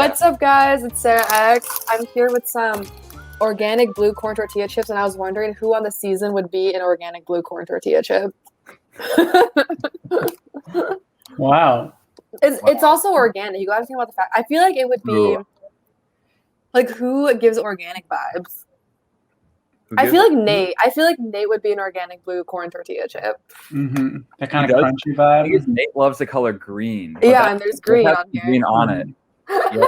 What's up, guys? It's Sarah X. I'm here with some organic blue corn tortilla chips, and I was wondering who on the season would be an organic blue corn tortilla chip. Wow. It's also organic. You gotta think about the fact. I feel like it would be like, who gives organic vibes? I feel like Nate. I feel like Nate would be an organic blue corn tortilla chip. Mm-hmm. That kind of crunchy vibe. I guess Nate loves the color green. Yeah, and there's green on here. Green on it. You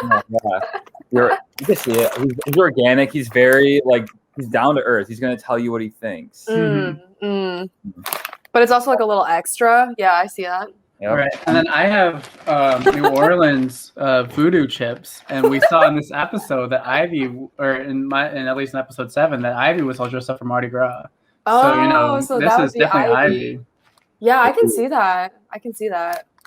can see it. He's organic. He's very he's down to earth. He's gonna tell you what he thinks. But it's also like a little extra. Yeah, I see that. Yep. Right. And then I have New Orleans voodoo chips, and we saw in this episode that Ivy, or in at least in episode 7, that Ivy was all dressed up for Mardi Gras. Oh, so this is definitely Ivy. Yeah, I can see that.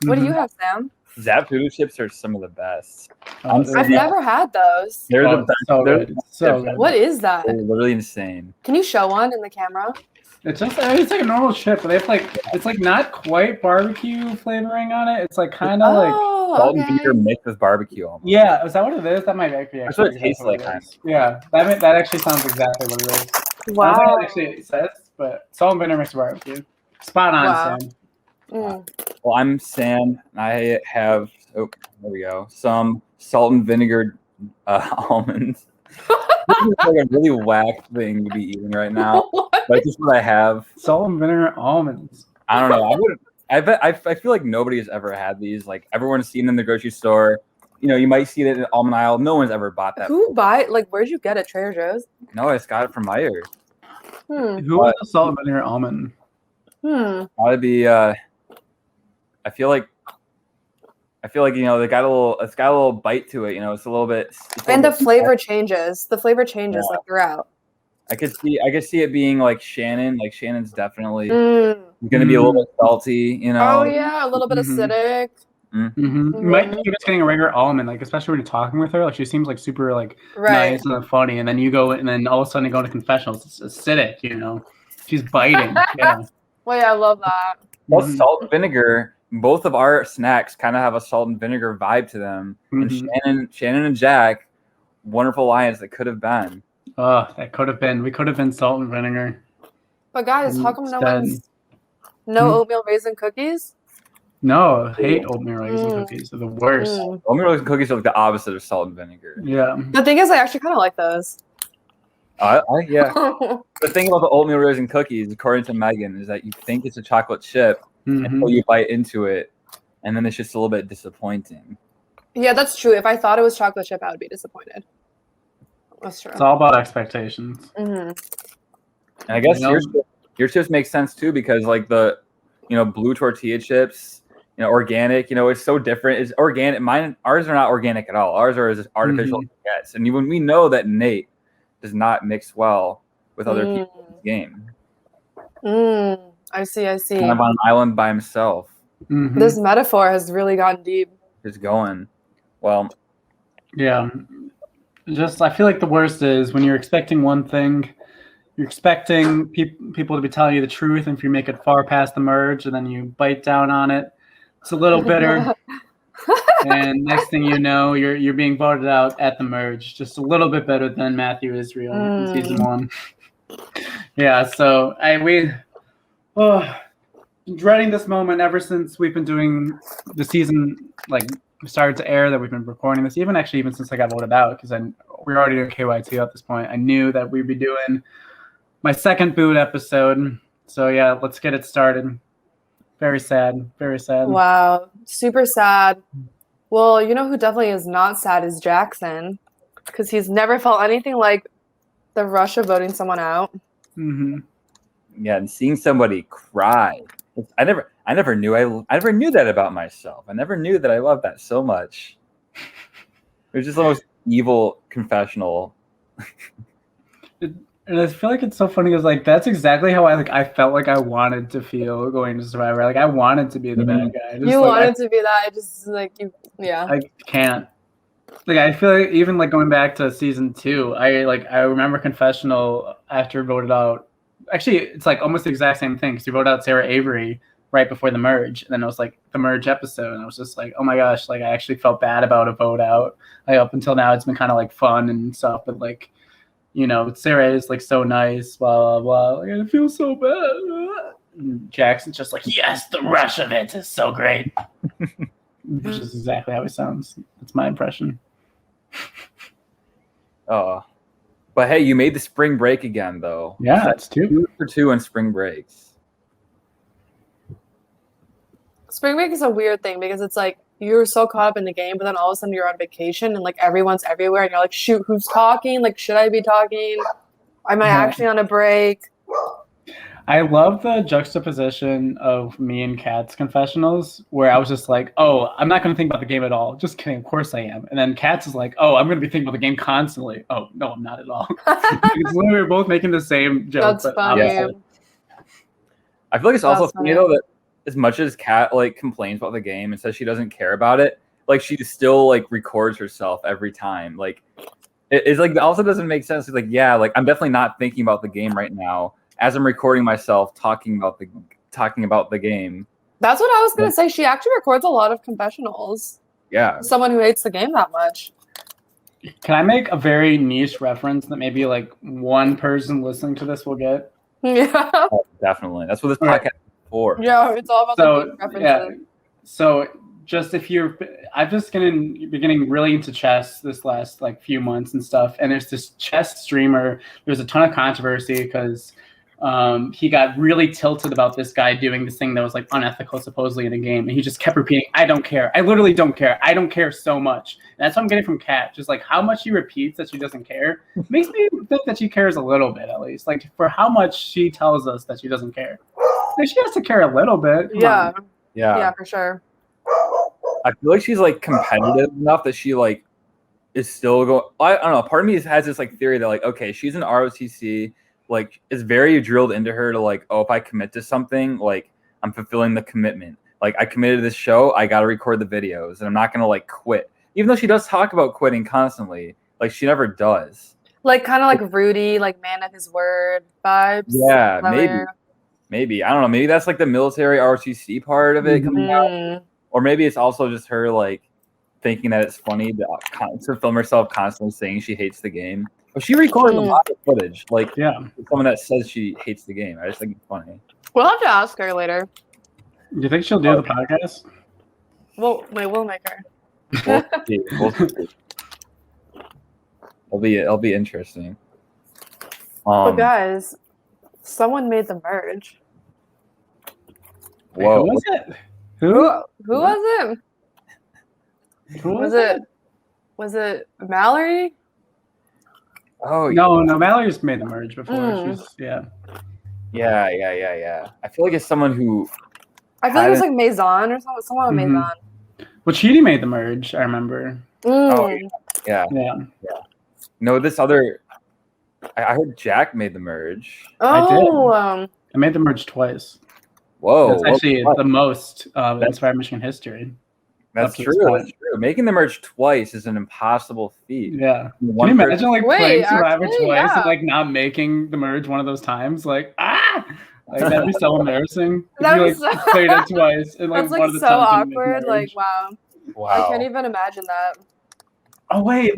What do you have, Sam? Zap voodoo chips are some of the best. I've never had those. They're the best. So good. So good. What is that? They're literally insane. Can you show one in the camera? It's just it's like a normal chip, but they have it's not quite barbecue flavoring on it. It's kind of salt and vinegar mixed with barbecue almost. Yeah, is that what it is? That might actually. That's what it tastes like. Yeah, that actually sounds exactly what it is. Wow. I don't think it actually says, but salt and vinegar mixed with barbecue. Spot on, Sam. Well, I'm Sam. I have there we go. Some salt and vinegar almonds. This is like a really whack thing to be eating right now. But this is what I have. Salt and vinegar almonds. I don't know. I feel like nobody has ever had these. Like, everyone's seen them in the grocery store. You know, you might see it in the almond aisle. No one's ever bought that. Where'd you get it? Trader Joe's? No, I just got it from Meyer. Who was the salt and vinegar almond? Probably be I feel like it's got a little bite to it, it's a little bit, and the flavor changes. The flavor changes throughout. I could see it being like Shannon. Like, Shannon's definitely gonna be a little bit salty, Oh yeah, a little bit acidic. You might think it's getting a regular almond, especially when you're talking with her. She seems super nice and funny, and then you go, and then all of a sudden you go into confessionals. It's acidic, She's biting. Yeah. Well, yeah, I love that. Well, salt and vinegar. Both of our snacks kind of have a salt and vinegar vibe to them. And Shannon and Jack, wonderful alliance that could have been. Oh, that could have been. We could have been salt and vinegar. But guys, how come no oatmeal raisin cookies? No, I hate oatmeal raisin cookies. They're the worst. Oatmeal raisin cookies are like the opposite of salt and vinegar. Yeah. The thing is, I actually kind of like those. Yeah. The thing about the oatmeal raisin cookies, according to Megan, is that you think it's a chocolate chip until you bite into it, and then it's just a little bit disappointing. Yeah, that's true. If I thought it was chocolate chip, I would be disappointed. That's true. It's all about expectations. And I guess your chips make sense too, because the blue tortilla chips, organic, it's so different. It's organic. Ours are not organic at all. Ours are as artificial as it gets. And when we know that Nate does not mix well with other people in the game. I see. Kind of on an island by himself. This metaphor has really gotten deep. It's going. Well. Yeah. I feel like the worst is when you're expecting one thing, you're expecting people to be telling you the truth, and if you make it far past the merge and then you bite down on it, it's a little bitter. And next thing you know, you're being voted out at the merge, just a little bit better than Matthew Israel in season 1. Yeah, so dreading this moment ever since we've been doing the season, started to air, that we've been recording this, even since I got voted out, because we're already doing KYTL at this point. I knew that we'd be doing my second boot episode. So yeah, let's get it started. Very sad. Very sad. Wow. Super sad. Well, who definitely is not sad is Jackson, because he's never felt anything like the rush of voting someone out. Yeah, and seeing somebody cry. I never knew that about myself. I never knew that I loved that so much. It was just the most evil confessional. And I feel like it's so funny because that's exactly how I felt like I wanted to feel going to Survivor. I wanted to be the bad guy. You wanted to be that. I just yeah. I can't. I feel like even going back to season 2, I remember confessional after voted out. Actually, it's almost the exact same thing, because you voted out Sarah Avery right before the merge, and then it was like the merge episode, and I was just like, oh my gosh, like I actually felt bad about a vote out. Like up until now, it's been kind of like fun and stuff, but like, you know, Sarah is like so nice, blah blah blah. Like, I feel so bad. And Jackson's just like, yes, the rush of it is so great, which is exactly how he sounds. That's my impression. Oh, but hey, you made the spring break again, though. Yeah, that's 2 for 2 on spring breaks. Spring break is a weird thing because it's like you're so caught up in the game, but then all of a sudden you're on vacation and like everyone's everywhere and you're like, shoot, who's talking? Like, should I be talking? Am I actually on a break? I love the juxtaposition of me and Kat's confessionals, where I was just like, oh, I'm not going to think about the game at all. Just kidding. Of course I am. And then Kat's is like, oh, I'm going to be thinking about the game constantly. Oh, no, I'm not at all. It's literally we're both making the same joke. That's funny. Yeah. I feel like it's also funny, though, that as much as Kat like complains about the game and says she doesn't care about it, like she still like records herself every time. Like it's like, it also doesn't make sense. It's like, yeah, like I'm definitely not thinking about the game right now as I'm recording myself talking about the game. That's what I was gonna say. She actually records a lot of confessionals. Yeah. Someone who hates the game that much. Can I make a very niche reference that maybe like one person listening to this will get? Yeah. Oh, definitely. That's what this podcast is for. Yeah, it's all about the game references. Yeah. So just if you're, I've just been getting really into chess this last like few months and stuff. And there's this chess streamer. There's a ton of controversy because he got really tilted about this guy doing this thing that was like unethical supposedly in a game, and he just kept repeating, I don't care, I literally don't care, I don't care so much. And that's what I'm getting from Kat, just like how much she repeats that she doesn't care makes me think that she cares a little bit, at least like for how much she tells us that she doesn't care. Like, she has to care a little bit. Yeah, for sure. I feel like she's like competitive enough that she like is still going. I don't know, part of me has this like theory that like, okay, she's an ROTC, like it's very drilled into her to like, oh, if I commit to something, like I'm fulfilling the commitment. Like I committed to this show, I got to record the videos, and I'm not gonna like quit. Even though she does talk about quitting constantly, like she never does. Like kind of like Rudy, like man of his word vibes. Yeah, maybe I don't know. Maybe that's like the military ROTC part of it coming out, or maybe it's also just her like thinking that it's funny to film herself constantly saying she hates the game. But she records a lot of footage, like someone that says she hates the game. I just think it's funny. We'll have to ask her later. Do you think she'll do the podcast? Well, we'll make her. We'll see. It'll be interesting. But guys, someone made the merge. Whoa! Who was it? Who was it? Who was it? Was it Mallory? Oh no, Mallory's made the merge before. She's Yeah. I feel like it's someone who. I feel like it was like Maison or someone with Maison. Well, Chidi made the merge. I remember. Oh yeah. No, this other. I heard Jack made the merge. Oh, I did. I made the merge twice. Whoa, that's actually the most in Inspired Michigan history. That's true. That's true. Making the merge twice is an impossible feat. Yeah. Can you imagine like playing Survivor twice and like not making the merge one of those times? Like like that'd be so embarrassing. If you played it twice and like that's one of the so awkward. Like wow. I can't even imagine that. Oh wait.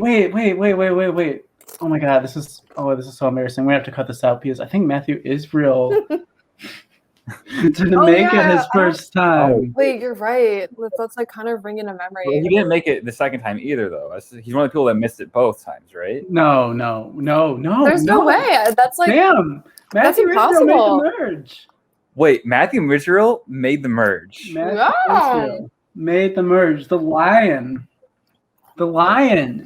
Oh my god, this is so embarrassing. We have to cut this out because I think Matthew is real. To make it his first time. Wait, you're right. That's like kind of ringing a memory. Well, he didn't make it the second time either, though. He's one of the people that missed it both times, right? No. There's no way. That's like damn. That's impossible. Made the merge. Wait, Matthew Mitchell made the merge. Made the merge. The lion.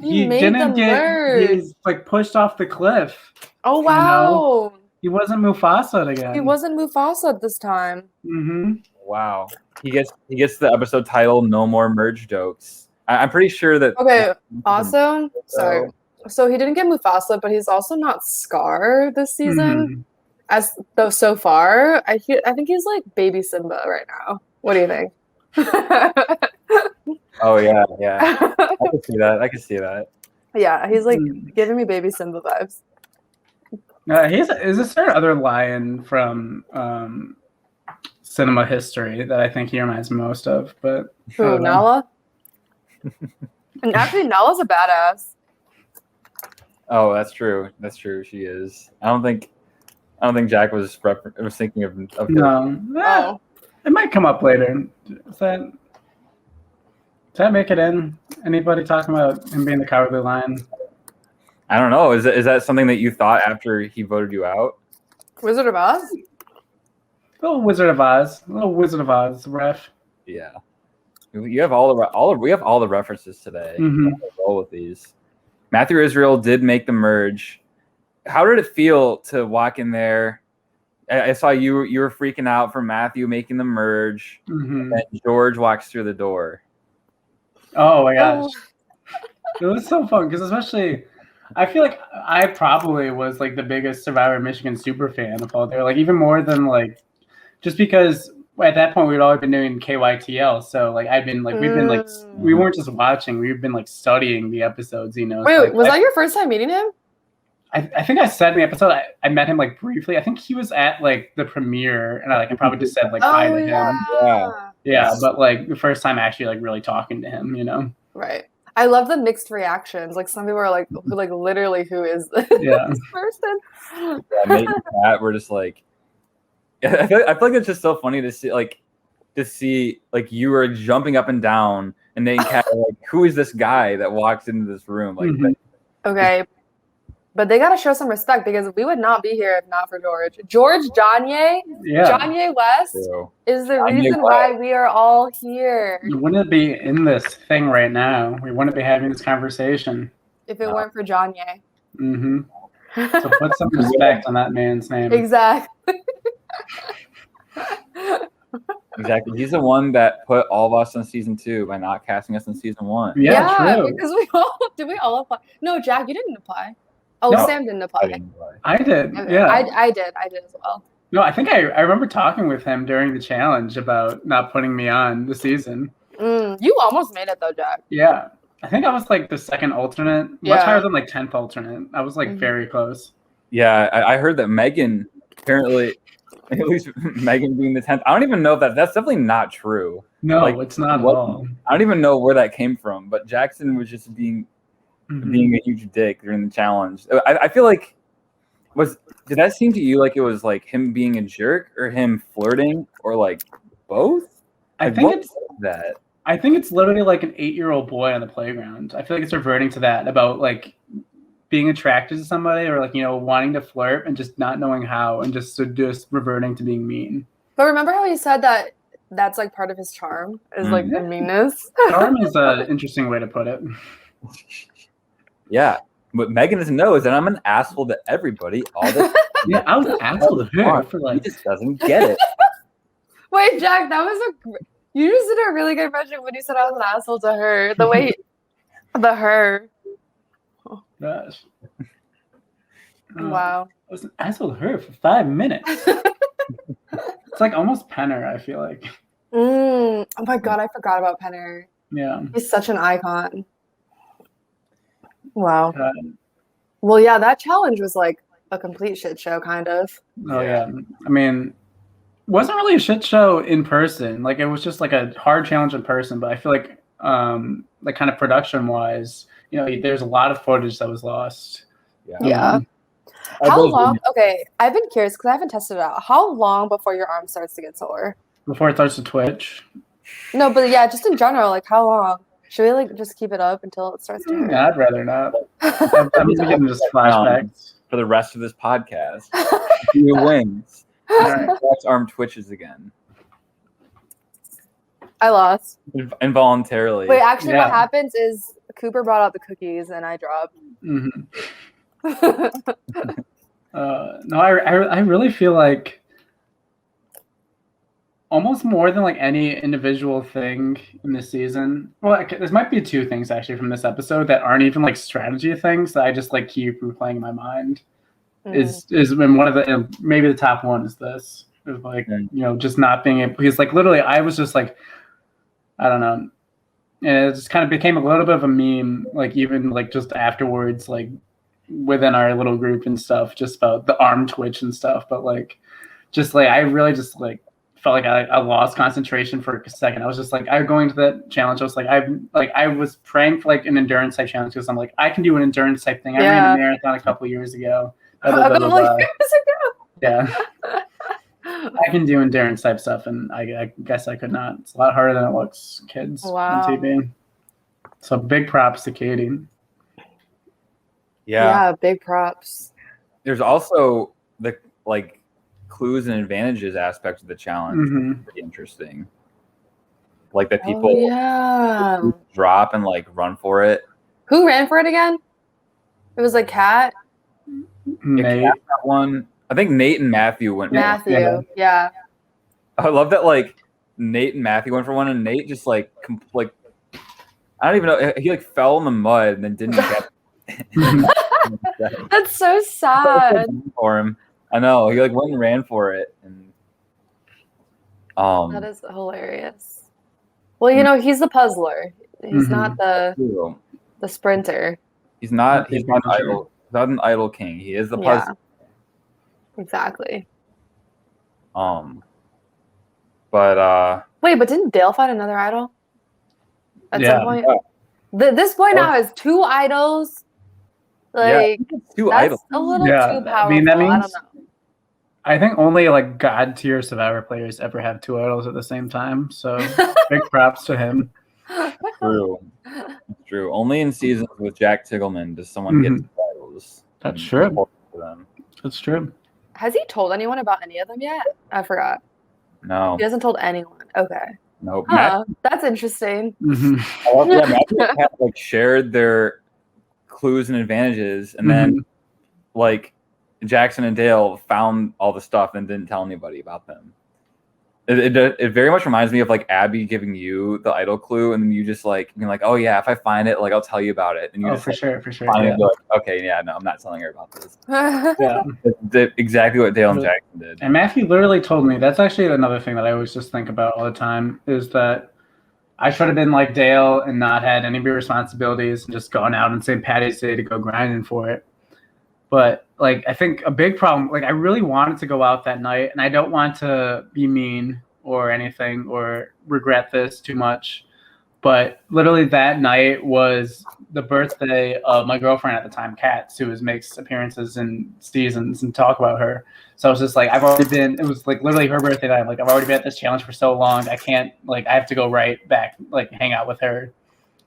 He didn't get. He's like pushed off the cliff. Oh wow. You know? He wasn't Mufasa again. He wasn't Mufasa this time. Mm-hmm. Wow. He gets the episode title "No More Merge Jokes." I'm pretty sure that. Okay. Also, sorry. So he didn't get Mufasa, but he's also not Scar this season. So far, I think he's like baby Simba right now. What do you think? Oh yeah. I can see that. Yeah, he's like giving me baby Simba vibes. Is a certain other lion from cinema history that I think he reminds me most of. But Who, Nala? And actually, Nala's a badass. Oh, that's true. That's true. She is. I don't think Jack was thinking of her. no. Oh. It might come up later. Does that make it in? Anybody talking about him being the Cowardly Lion? I don't know. Is that something that you thought after he voted you out? Wizard of Oz? Little Wizard of Oz ref. Yeah. You have we have all the references today. Mm-hmm. Roll with these. Matthew Israel did make the merge. How did it feel to walk in there? I saw you were freaking out for Matthew making the merge. Mm-hmm. And George walks through the door. Oh my gosh. It was so fun because especially I feel like I probably was like the biggest Survivor Michigan super fan of all there. Like even more than like just because at that point we'd already been doing KYTL. So like we've been like we weren't just watching, we've been like studying the episodes, you know. Wait, so, like, was that your first time meeting him? I think I said in the episode I met him like briefly. I think he was at like the premiere and I probably just said like hi to him. Yeah, but like the first time actually like really talking to him, you know. Right. I love the mixed reactions. Like some people are like literally, who is this person? Yeah, Nate and Pat were just like, I feel like it's just so funny to see like you were jumping up and down, and Nate and Kat were like, who is this guy that walks into this room? Like, okay, but they gotta show some respect because we would not be here if not for George. George Janye West is the reason why we are all here. We wouldn't be in this thing right now. We wouldn't be having this conversation if it weren't for Janye. Mm-hmm. So put some respect on that man's name. Exactly. Exactly. He's the one that put all of us on season 2 by not casting us in season 1. Yeah, true. Because we all apply. No, Jack, you didn't apply. Oh, no, Sam didn't apply. I did. Yeah. I did as well. No, I think I remember talking with him during the challenge about not putting me on the season. You almost made it though, Jack. Yeah. I think I was like the second alternate. Much higher than like 10th alternate. I was like very close. Yeah, I heard that Megan apparently, at least Megan being the 10th. I don't even know if that's definitely not true. No, like, it's not at all. I don't even know where that came from, but Jackson was just being a huge dick during the challenge. I feel like did that seem to you like it was like him being a jerk or him flirting or like both? I think it's literally like an 8-year-old boy on the playground. I feel like it's reverting to that about like being attracted to somebody or like, you know, wanting to flirt and just not knowing how and just reverting to being mean. But remember how he said that that's like part of his charm is like the meanness? Charm is an interesting way to put it. Yeah. What Megan doesn't know is that I'm an asshole to everybody all the time. Yeah, I was an asshole to her for like... He just doesn't get it. Wait, Jack, you just did a really good impression when you said I was an asshole to her. The way, the her. Oh, gosh. Wow. I was an asshole to her for 5 minutes. It's like almost Penner, I feel like. Oh my God, I forgot about Penner. Yeah. He's such an icon. Wow. Well, yeah, that challenge was like a complete shit show, kind of. Oh, yeah. I mean, it wasn't really a shit show in person. Like, it was just like a hard challenge in person. But I feel like, like kind of production-wise, you know, there's a lot of footage that was lost. Yeah. How long? Okay, I've been curious because I haven't tested it out. How long before your arm starts to get sore? Before it starts to twitch? No, but yeah, just in general, like how long? Should we like just keep it up until it starts to hurt? Yeah, I'd rather not. I'm getting just flashbacks for the rest of this podcast. Who wins? Jack's arm twitches again. I lost involuntarily. Wait, actually, what happens is Cooper brought out the cookies and I dropped. No, I really feel like almost more than like any individual thing in this season. Well, this might be 2 things actually from this episode that aren't even like strategy things that I just like keep replaying in my mind. Is when one of the maybe the top one is this. Is like you know just not being able because like literally I was just like I don't know. And it just kind of became a little bit of a meme, like even like just afterwards, like within our little group and stuff, just about the arm twitch and stuff. But like, just like I really just like felt like I lost concentration for a second. I was just like, I was going to that challenge. I was like, I was praying for like an endurance type challenge because I'm like, I can do an endurance type thing. I ran a marathon a couple years ago. A couple years ago. Yeah. I can do endurance type stuff, and I guess I could not. It's a lot harder than it looks, kids on TV. So big props to Katie. Yeah, big props. There's also the like clues and advantages aspect of the challenge. Mm-hmm. Pretty interesting. Like that people drop and like run for it. Who ran for it again? It was like Kat. Nate. Kat, that one. I think Nate and Matthew went. Matthew, yeah. I love that. Like Nate and Matthew went for one, and Nate just like I don't even know. He like fell in the mud and then didn't get. That's so sad for him. I know he like went and ran for it, and that is hilarious. Well, you know, he's the puzzler. He's not the sprinter. He's not idle. He's not an idle king. He is the puzzler. Exactly. But wait, but didn't Dale find another idol at some point? This boy now has 2 idols. Like 2 that's idols. a little too powerful. I mean, that means, I don't know. I think only like God tier Survivor players ever have 2 idols at the same time. So big props to him. True. Only in seasons with Jack Tiggleman does someone get 2 idols. That's true. That's true. Has he told anyone about any of them yet? I forgot. No. He hasn't told anyone. Okay. Nope. That's interesting. Matthew had like shared their clues and advantages, and then like Jackson and Dale found all the stuff and didn't tell anybody about them. It very much reminds me of like Abby giving you the idol clue, and then you just like being like, oh yeah, if I find it, like I'll tell you about it. And you just for sure. find it, like, okay, yeah, no, I'm not telling her about this. It's exactly what Dale and Jackson did. And Matthew literally told me, that's actually another thing that I always just think about all the time, is that I should have been like Dale and not had any responsibilities and just gone out on St. Patty's Day to go grinding for it. But like, I think a big problem, like I really wanted to go out that night, and I don't want to be mean or anything or regret this too much. But literally that night was the birthday of my girlfriend at the time, Kat, who makes appearances in seasons and talk about her. So I was just like, it was like literally her birthday night. Like I've already been at this challenge for so long. I can't, like, I have to go right back, like hang out with her.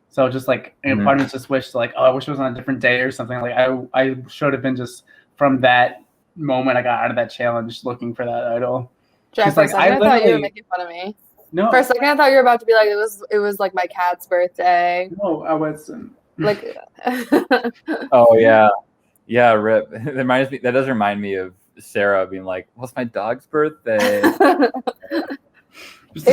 So just like, part of me just wished like, oh, I wish it was on a different day or something. Like I should have been just from that moment I got out of that challenge looking for that idol. Jack, for a second, I thought you were making fun of me. No. For a second, I thought you were about to be like, it was like my cat's birthday. No, I wasn't. Like. Oh yeah, yeah. Rip. That does remind me of Sarah being like, "What's my dog's birthday?" It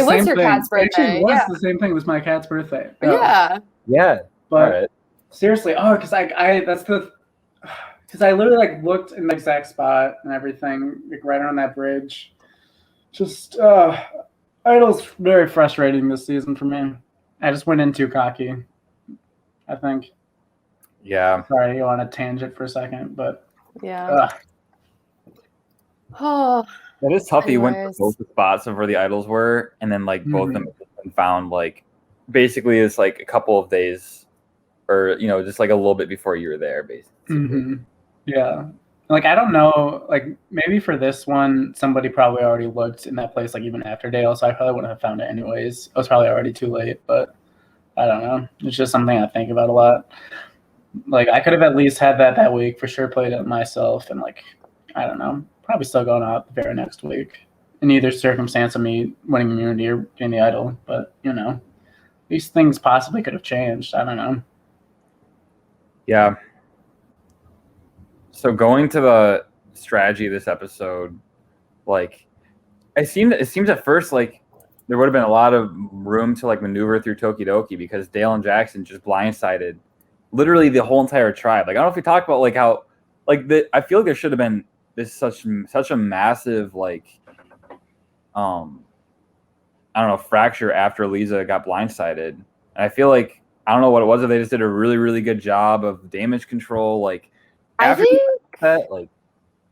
was your cat's birthday. It was the same thing. It was my cat's birthday. Yeah. Yeah. But seriously, because because I literally like looked in the exact spot and everything, like right on that bridge. Just idol's very frustrating this season for me. I just went in too cocky, I think. Yeah. Sorry, you on a tangent for a second, but yeah. Oh. That is tough. He went to both the spots of where the idols were, and then like both of them found like basically it's like a couple of days, or just like a little bit before you were there, basically. Yeah. Like I don't know, like maybe for this one somebody probably already looked in that place like even after Dale, so I probably wouldn't have found it anyways. It was probably already too late, but I don't know. It's just something I think about a lot. Like I could have at least had that week for sure, played it myself, and like I don't know, probably still going out the very next week in either circumstance of me winning immunity or being the idol. But these things possibly could have changed. I don't know. Yeah. So going to the strategy of this episode, like it seems at first like there would have been a lot of room to like maneuver through Tokidoki because Dale and Jackson just blindsided literally the whole entire tribe. Like I don't know if we talk about like how like I feel like there should have been this such a massive like I don't know, fracture after Lisa got blindsided. And I feel like I don't know what it was, but they just did a really, really good job of damage control. Like I think that, like,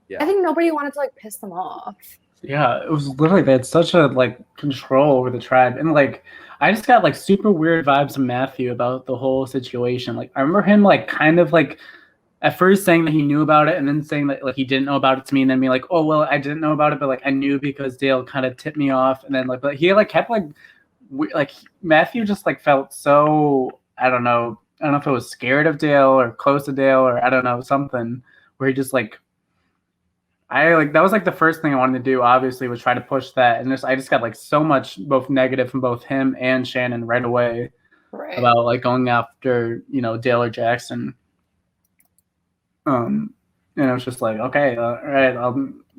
yeah. I think nobody wanted to like piss them off. Yeah, it was literally they had such a control over the tribe, and I just got super weird vibes from Matthew about the whole situation. Like I remember him kind of at first saying that he knew about it, and then saying that he didn't know about it to me, and then being like, oh well, I didn't know about it, but I knew because Dale kind of tipped me off, and then but he kept Matthew just felt so I don't know if it was scared of Dale or close to Dale or I don't know something where he just that was the first thing I wanted to do, obviously, was try to push that. And I just got so much both negative from both him and Shannon right away about going after, Dale or Jackson. And it was just okay, all right,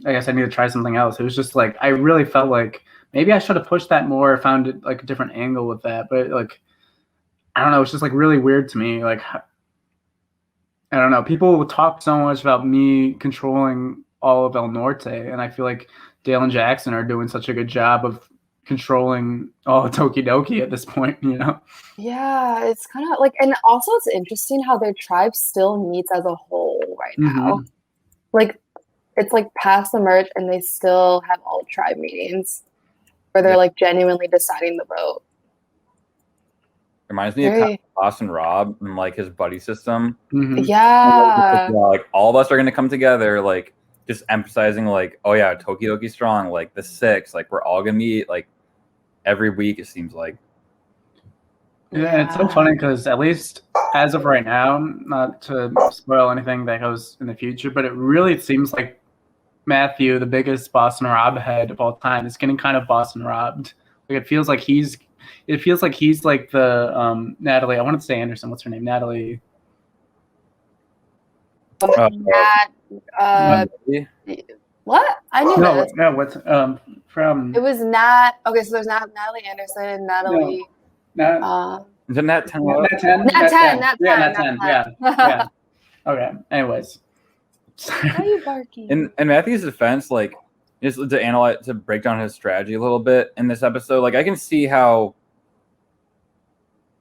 I guess I need to try something else. It was just I really felt like maybe I should have pushed that more, found it a different angle with that. But I don't know, it's just really weird to me. I don't know. People talk so much about me controlling all of El Norte, and I feel like Dale and Jackson are doing such a good job of controlling all of Tokidoki at this point, Yeah, it's kind of and also it's interesting how their tribe still meets as a whole right now. It's past the merge, and they still have all tribe meetings where they're genuinely deciding the vote. Reminds me of kind of Boston Rob and his buddy system. Yeah. All of us are gonna come together, just emphasizing oh yeah, Tokidoki strong, the 6, we're all gonna meet every week, it seems like. Yeah, it's so funny because at least as of right now, not to spoil anything that goes in the future, but it really seems like Matthew, the biggest Boston Rob head of all time, is getting kind of Boston robbed. It feels like he's the Natalie. I wanted to say Anderson. What's her name? Natalie. What? I knew this. No, what's from? It was Nat. Okay, so there's Natalie Anderson, Natalie. No, is it Nat 10? Nat 10. Nat 10. Yeah. Okay. Anyways. Why are you barking? In Matthew's defense, just to break down his strategy a little bit in this episode, I can see how.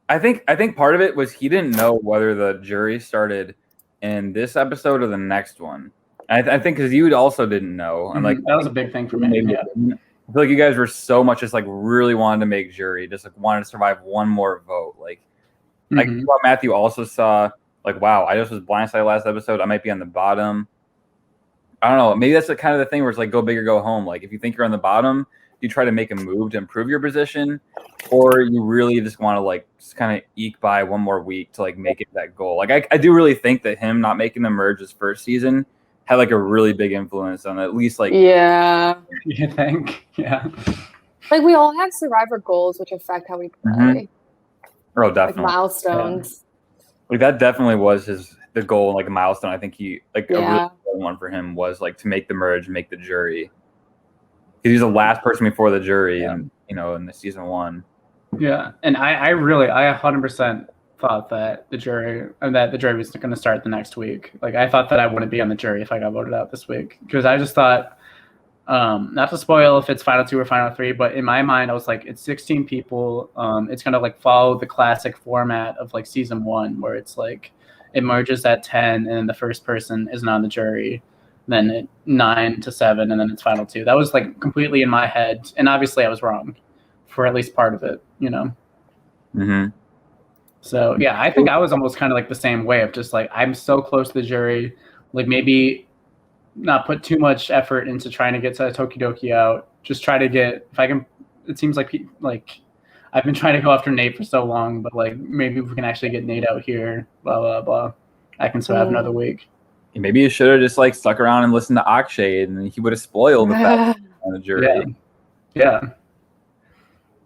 I think part of it was he didn't know whether the jury started in this episode or the next one. I think because you also didn't know, and that was a big thing for me. Yeah. I feel like you guys were so much just really wanted to make jury, just wanted to survive one more vote. Matthew also saw wow, I just was blindsided last episode. I might be on the bottom. I don't know. Maybe that's the kind of the thing where it's go big or go home. If you think you're on the bottom, you try to make a move to improve your position, or you really just want to just kind of eke by one more week to make it that goal. I do really think that him not making the merge his first season had a really big influence on at least yeah. You think? Yeah. We all have survivor goals which affect how we play. Oh, definitely. Milestones. Yeah. That definitely was the goal, a milestone. I think he a really important one for him was to make the merge, make the jury. He's the last person before the jury, and in the season 1. Yeah, and I 100% thought that the jury was going to start the next week. I thought that I wouldn't be on the jury if I got voted out this week, because I just thought, not to spoil if it's final 2 or final 3, but in my mind I was it's 16 people. It's going to follow the classic format of season 1, where it's it merges at 10 and the first person isn't on the jury, then 9 to 7, and then it's final 2. That was completely in my head, and obviously I was wrong for at least part of it, So yeah, I think I was almost kind of the same way of just I'm so close to the jury, maybe not put too much effort into trying to get Tokidoki out. Just try to get, if I can. It seems like I've been trying to go after Nate for so long, but maybe if we can actually get Nate out here, blah blah blah, I can survive another week. Maybe you should have just stuck around and listened to Akshay, and he would have spoiled the fact on the jury. Yeah.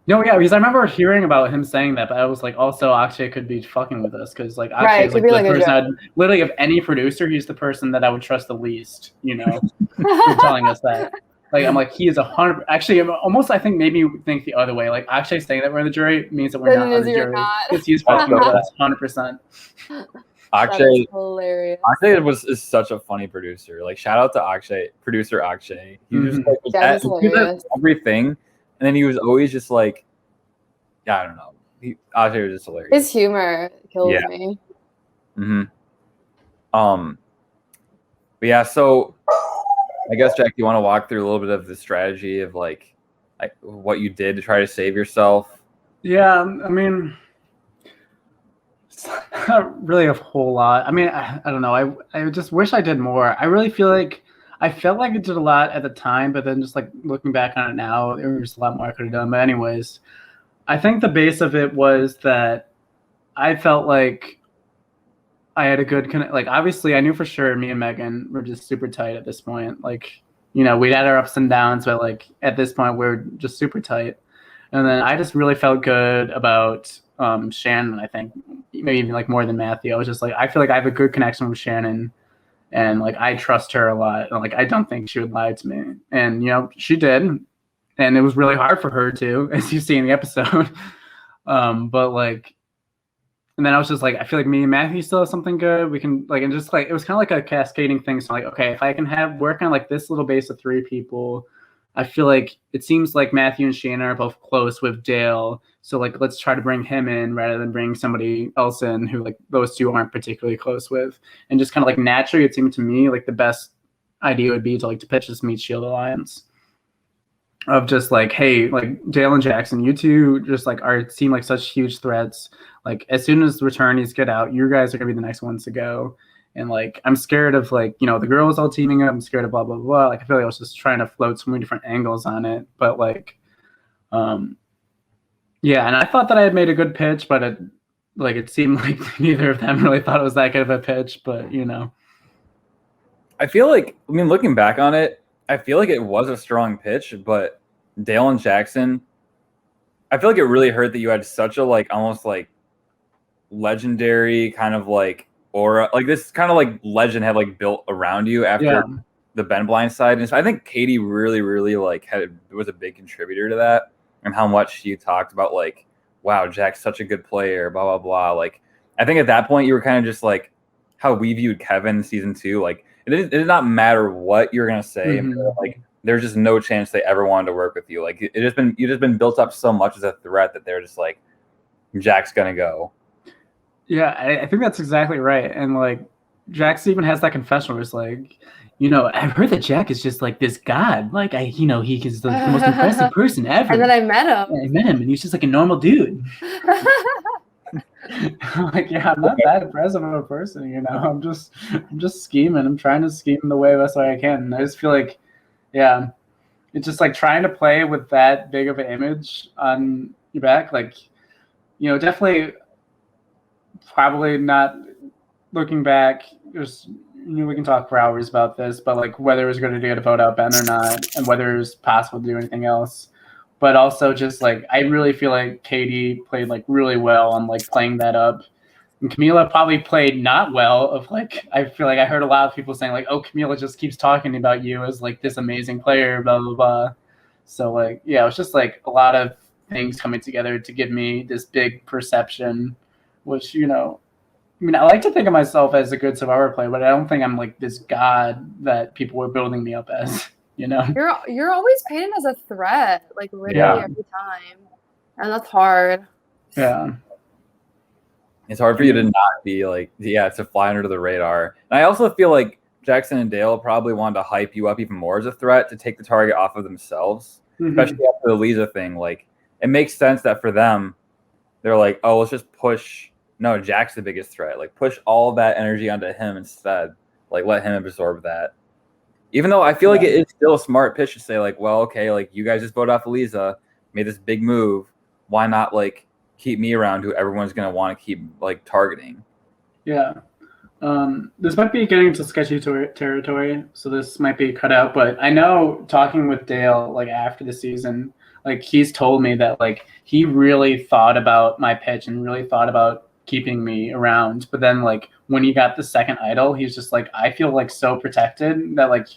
No, yeah, because I remember hearing about him saying that, but I was also Akshay could be fucking with us, because Akshay is the person literally of any producer, he's the person that I would trust the least, for telling us that. I'm he is 100. Actually, almost I think maybe you think the other way. Akshay saying that we're in the jury means that we're not on the jury, because he's fucking with us 100%. Akshay, hilarious. Akshay is such a funny producer. Shout out to Akshay, producer Akshay. He just hilarious. Everything. And then he was always just I don't know. Akshay was just hilarious. His humor kills me. But yeah, so I guess, Jack, you want to walk through a little bit of the strategy of like what you did to try to save yourself? Yeah, I mean, it's not really a whole lot. I mean, I don't know. I just wish I did more. I really feel like I felt like I did a lot at the time, but then just like looking back on it now, there was a lot more I could have done. But anyways, I think the base of it was that I felt like I had a good like obviously I knew for sure me and Megan were just super tight at this point. Like, we'd had our ups and downs, but like at this point we are just super tight. And then I just really felt good about Shannon, I think, maybe even like more than Matthew. I was just like, I feel like I have a good connection with Shannon, and like I trust her a lot. And like I don't think she would lie to me. And she did. And it was really hard for her too, as you see in the episode. But like, and then I was just like, I feel like me and Matthew still have something good. We can like, and just like, it was kind of like a cascading thing. So like, okay, if I can work on like this little base of 3 people, I feel like it seems like Matthew and Shannon are both close with Dale. So like, let's try to bring him in rather than bring somebody else in who like those two aren't particularly close with. And just kind of like naturally, it seemed to me like the best idea would be to pitch this Meat Shield alliance of just like, hey, like Dale and Jackson, you two just like seem like such huge threats. Like as soon as the returnees get out, you guys are gonna be the next ones to go. And like I'm scared of like, the girls all teaming up. I'm scared of blah blah blah. Like I feel like I was just trying to float so many different angles on it. But like, yeah, and I thought that I had made a good pitch, but it seemed like neither of them really thought it was that good of a pitch. But I feel like, I mean, looking back on it, I feel like it was a strong pitch, but Dale and Jackson, I feel like it really hurt that you had such a like almost like legendary kind of like aura, like this kind of like legend had like built around you after the Ben Blind side. And so I think Katie really, really like was a big contributor to that, and how much she talked about like, wow, Jack's such a good player, blah blah blah. Like I think at that point you were kind of just like how we viewed Kevin season 2, like. It did not matter what you're gonna say. Mm-hmm. Like, there's just no chance they ever wanted to work with you. Like, you've just been built up so much as a threat that they're just like, Jack's gonna go. Yeah, I think that's exactly right. And like, Jax even has that confession where it's like, I've heard that Jack is just like this god. Like he is the most impressive person ever. And then I met him. Yeah, I met him, and he's just like a normal dude. Like, yeah, I'm not that impressive of a person, I'm just scheming. I'm trying to scheme the best way I can. And I just feel like, yeah, it's just like trying to play with that big of an image on your back. Like, definitely probably not looking back. There's, we can talk for hours about this, but like whether it was going to vote out Ben or not, and whether it was possible to do anything else. But also just like I really feel like Katie played like really well on like playing that up. And Camila probably played not well of like I feel like I heard a lot of people saying like, oh, Camila just keeps talking about you as like this amazing player, blah blah blah. So like yeah, it was just like a lot of things coming together to give me this big perception, which I mean, I like to think of myself as a good Survivor player, but I don't think I'm like this god that people were building me up as. You're always painted as a threat, like literally every time, and that's hard. Yeah, it's hard for you to not be like, to fly under the radar. And I also feel like Jackson and Dale probably wanted to hype you up even more as a threat to take the target off of themselves, especially after the Lisa thing. Like, it makes sense that for them, they're like, oh, let's just push. No, Jack's the biggest threat. Like, push all of that energy onto him instead. Like, let him absorb that. Even though I feel like it is still a smart pitch to say, like, well, okay, like, you guys just voted off Eliza, made this big move. Why not, like, keep me around who everyone's going to want to keep, like, targeting? Yeah. This might be getting into sketchy territory, so this might be cut out. But I know talking with Dale, like, after the season, like, he's told me that, like, he really thought about my pitch and really thought about keeping me around. But then, like, when he got the second idol, he's just like, I feel like so protected that like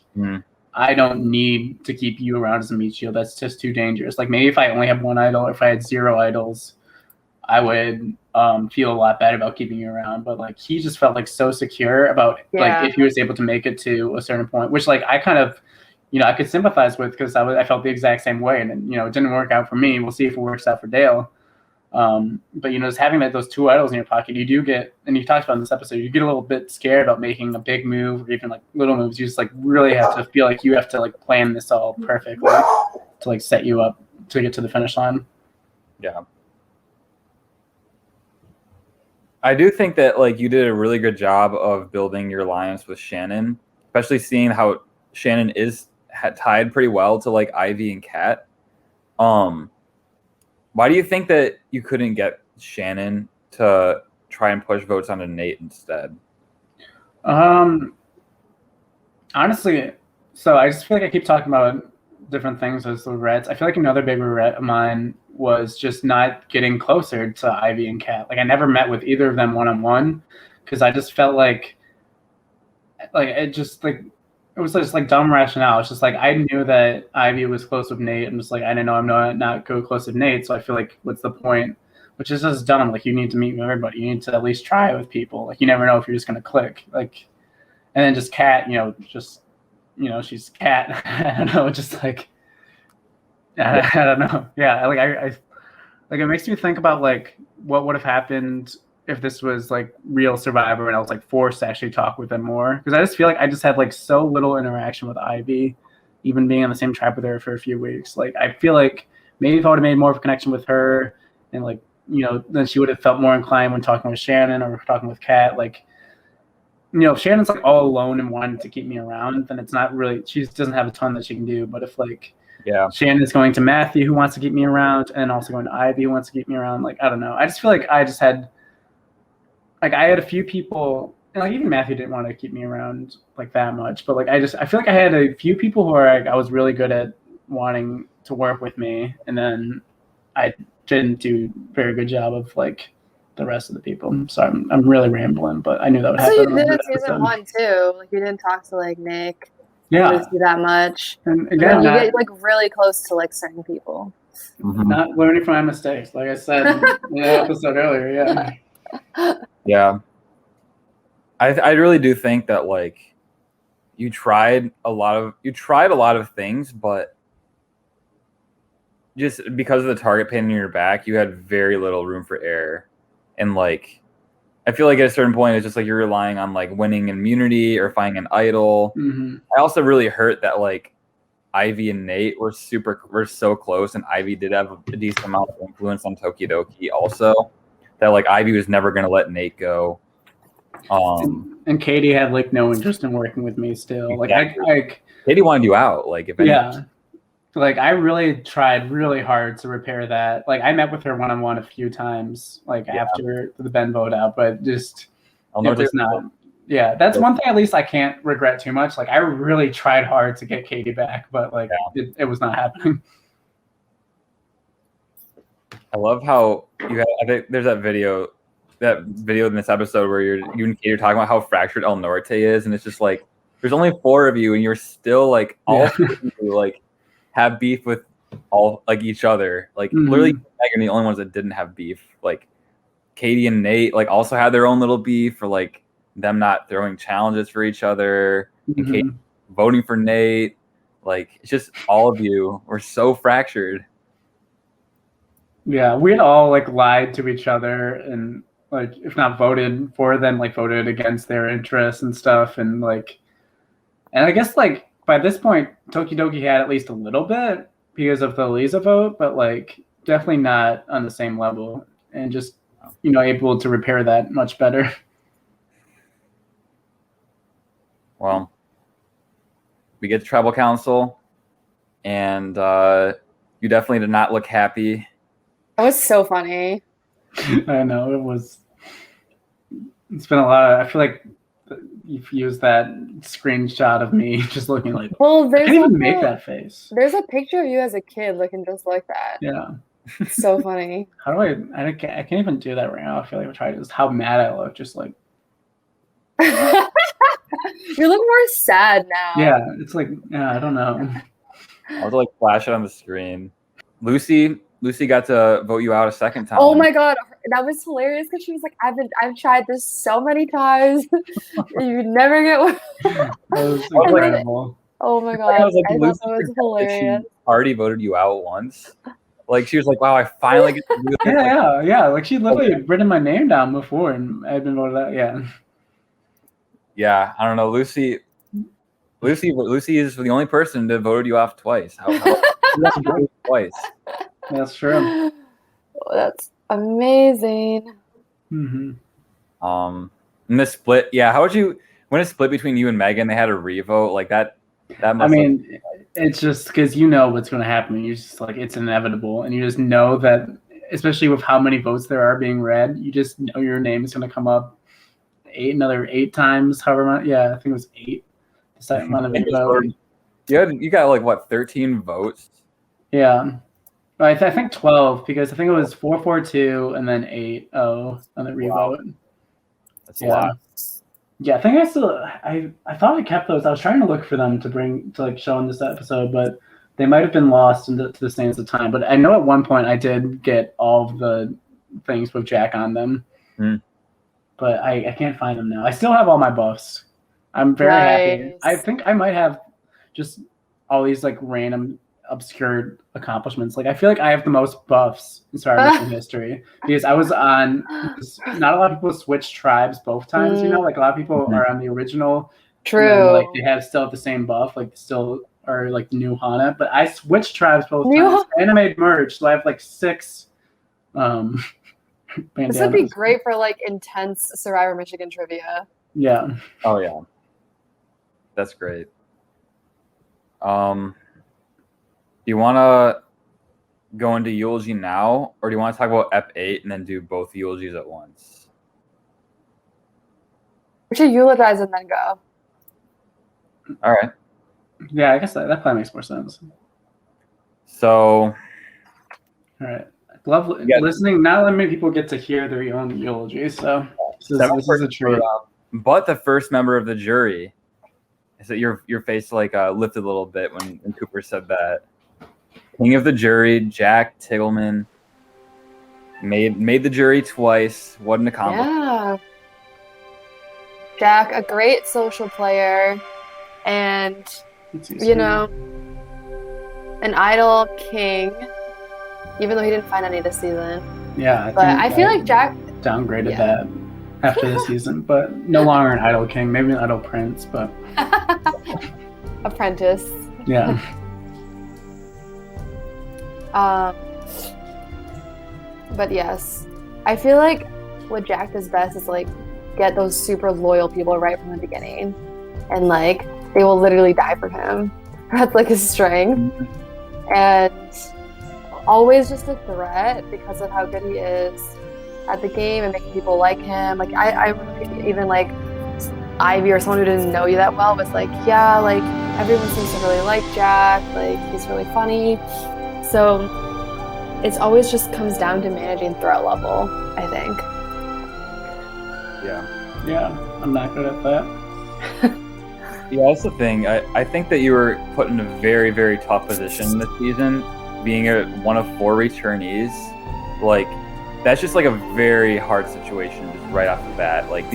I don't need to keep you around as a meat shield. That's just too dangerous. Like maybe if I only have 1 idol, or if I had 0 idols, I would feel a lot better about keeping you around. But like he just felt like so secure about like if he was able to make it to a certain point, which like I kind of I could sympathize with because I felt the exact same way, and it didn't work out for me. We'll see if it works out for Dale. But just having those two idols in your pocket, you do get, and you talked about in this episode, you get a little bit scared about making a big move or even like little moves. You just like really have to feel like you have to like plan this all perfectly to like set you up to get to the finish line. Yeah. I do think that like you did a really good job of building your alliance with Shannon, especially seeing how Shannon is tied pretty well to like Ivy and Kat. Why do you think that you couldn't get Shannon to try and push votes onto Nate instead? Honestly, so I just feel like I keep talking about different things as regrets. I feel like another big regret of mine was just not getting closer to Ivy and Kat. Like I never met with either of them one-on-one because I just felt like it just like it was just like dumb rationale. It's just like I knew that Ivy was close with Nate. I'm just like I didn't know I'm not go close with Nate. So I feel like what's the point? Which is just dumb. Like you need to meet with everybody. You need to at least try with people. Like you never know if you're just gonna click. Like and then just Kat, she's Kat. I don't know, just like I don't know. Yeah, like I like it makes me think about like what would have happened if this was like real Survivor and I was like forced to actually talk with them more, because I just feel like I just had like so little interaction with Ivy, even being on the same tribe with her for a few weeks. Like I feel like maybe if I would have made more of a connection with her and like then she would have felt more inclined when talking with Shannon or talking with Kat. Like if Shannon's like all alone and wanting to keep me around, then it's not really, she doesn't have a ton that she can do. But if like Shannon's going to Matthew who wants to keep me around and also going to Ivy who wants to keep me around, like I don't know. I just feel like I just had like I had a few people, and like even Matthew didn't want to keep me around like that much, but like I feel like I had a few people who are like I was really good at wanting to work with me, and then I didn't do a very good job of like the rest of the people. So I'm really rambling, but I knew that would happen. So you did in season 1 too. Like you didn't talk to like Nick. Yeah. You didn't do that much. And again, you get like really close to like certain people. Not learning from my mistakes, like I said in the episode earlier. Yeah. Yeah. I really do think that like you tried a lot of things, but just because of the target pain in your back, you had very little room for error. And like I feel like at a certain point it's just like you're relying on like winning immunity or finding an idol. I also really hurt that like Ivy and Nate were so close, and Ivy did have a decent amount of influence on Tokidoki also, that like Ivy was never going to let Nate go. And Katie had like no interest in working with me still. Exactly. Like Katie wanted you out. Like if anything. Like I really tried really hard to repair that. Like I met with her one-on-one a few times, like after the Ben vote out, but just it was not. Yeah, that's one thing at least I can't regret too much. Like I really tried hard to get Katie back, but like it was not happening. I love how you had. I think there's that video in this episode where you and Katie are talking about how fractured El Norte is, and it's just like there's only 4 of you, and you're still like all 4 of you, like have beef with all like each other. Like literally, Megan the only ones that didn't have beef. Like Katie and Nate like also had their own little beef for like them not throwing challenges for each other, and Katie voting for Nate. Like it's just all of you were so fractured. Yeah, we had all like lied to each other and like if not voted for them, like voted against their interests and stuff. And like, and I guess like by this point, Tokidoki had at least a little bit because of the Lisa vote, but like definitely not on the same level, and just able to repair that much better. Well, we get to tribal council, and you definitely did not look happy. That was so funny. I know it was. It's been a lot of. I feel like you've used that screenshot of me just looking like. Well, I can't even make that face. There's a picture of you as a kid looking just like that. Yeah. It's so funny. How do I can't even do that right now. I feel like I'm trying to just how mad I look. Just like. You look more sad now. Yeah, it's like I don't know. I'll like flash it on the screen. Lucy got to vote you out a second time. Oh my god, that was hilarious because she was like, I've tried this so many times. You never get one. That was incredible. Oh my god, I thought that was hilarious. She already voted you out once. Like she was like, "Wow, I finally get to do this." Yeah. Like she literally had written my name down before, and I had been voted out. Yeah. Yeah, I don't know, Lucy is the only person to voted you off twice. How twice? That's true. Oh, that's amazing. And the split, yeah. How would you when it split between you and Megan? They had a revote like that. I mean, it's just because you know what's going to happen. You're just like it's inevitable, and you just know that, especially with how many votes there are being read, you just know your name is going to come up another 8 times. However much, yeah, I think it was 8. The second amount of vote. You got like what 13 votes? Yeah, I think 12 because I think it was 442 and then 8-0 on the revote. Wow. That's a lot. Yeah, I think I thought I kept those. I was trying to look for them to like show in this episode, but they might have been lost to the sands of time. But I know at one point I did get all of the things with Jack on them, but I can't find them now. I still have all my buffs. I'm very happy. I think I might have just all these like random obscure accomplishments. Like I feel like I have the most buffs in Survivor Mission history because I was on. Not a lot of people switch tribes both times. You know, like a lot of people are on the original. True. And then, like they still have the same buff. Like still are like the new Hana, but I switched tribes both times. And I made merge, so I have like 6. This would be great for like intense Survivor Michigan trivia. Yeah. Oh yeah. That's great. Do you want to go into eulogy now, or do you want to talk about Ep8 and then do both eulogies at once? We should eulogize and then go. All right. Yeah, I guess that plan makes more sense. So. All right. Love listening. Not that many people get to hear their own eulogy, so this is a treat. But the first member of the jury, is that your face like lifted a little bit when Cooper said that. King of the jury, Jack Tiggleman, made the jury twice. What an accomplishment! Yeah, Jack, a great social player, and you know, an idol king. Even though he didn't find any this season. Yeah, I feel like Jack downgraded that after the season, but no longer an idol king, maybe an idol prince, but apprentice. Yeah. But yes, I feel like what Jack does best is like get those super loyal people right from the beginning, and like they will literally die for him. That's like his strength, and always just a threat because of how good he is at the game and making people like him. Like I even like Ivy or someone who didn't know you that well was like, yeah, like everyone seems to really like Jack. Like he's really funny. So it's always just comes down to managing threat level, I think. Yeah, I'm not good at that. Yeah, that's the thing. I think that you were put in a very, very tough position this season. Being one of 4 returnees, like that's just like a very hard situation just right off the bat. Like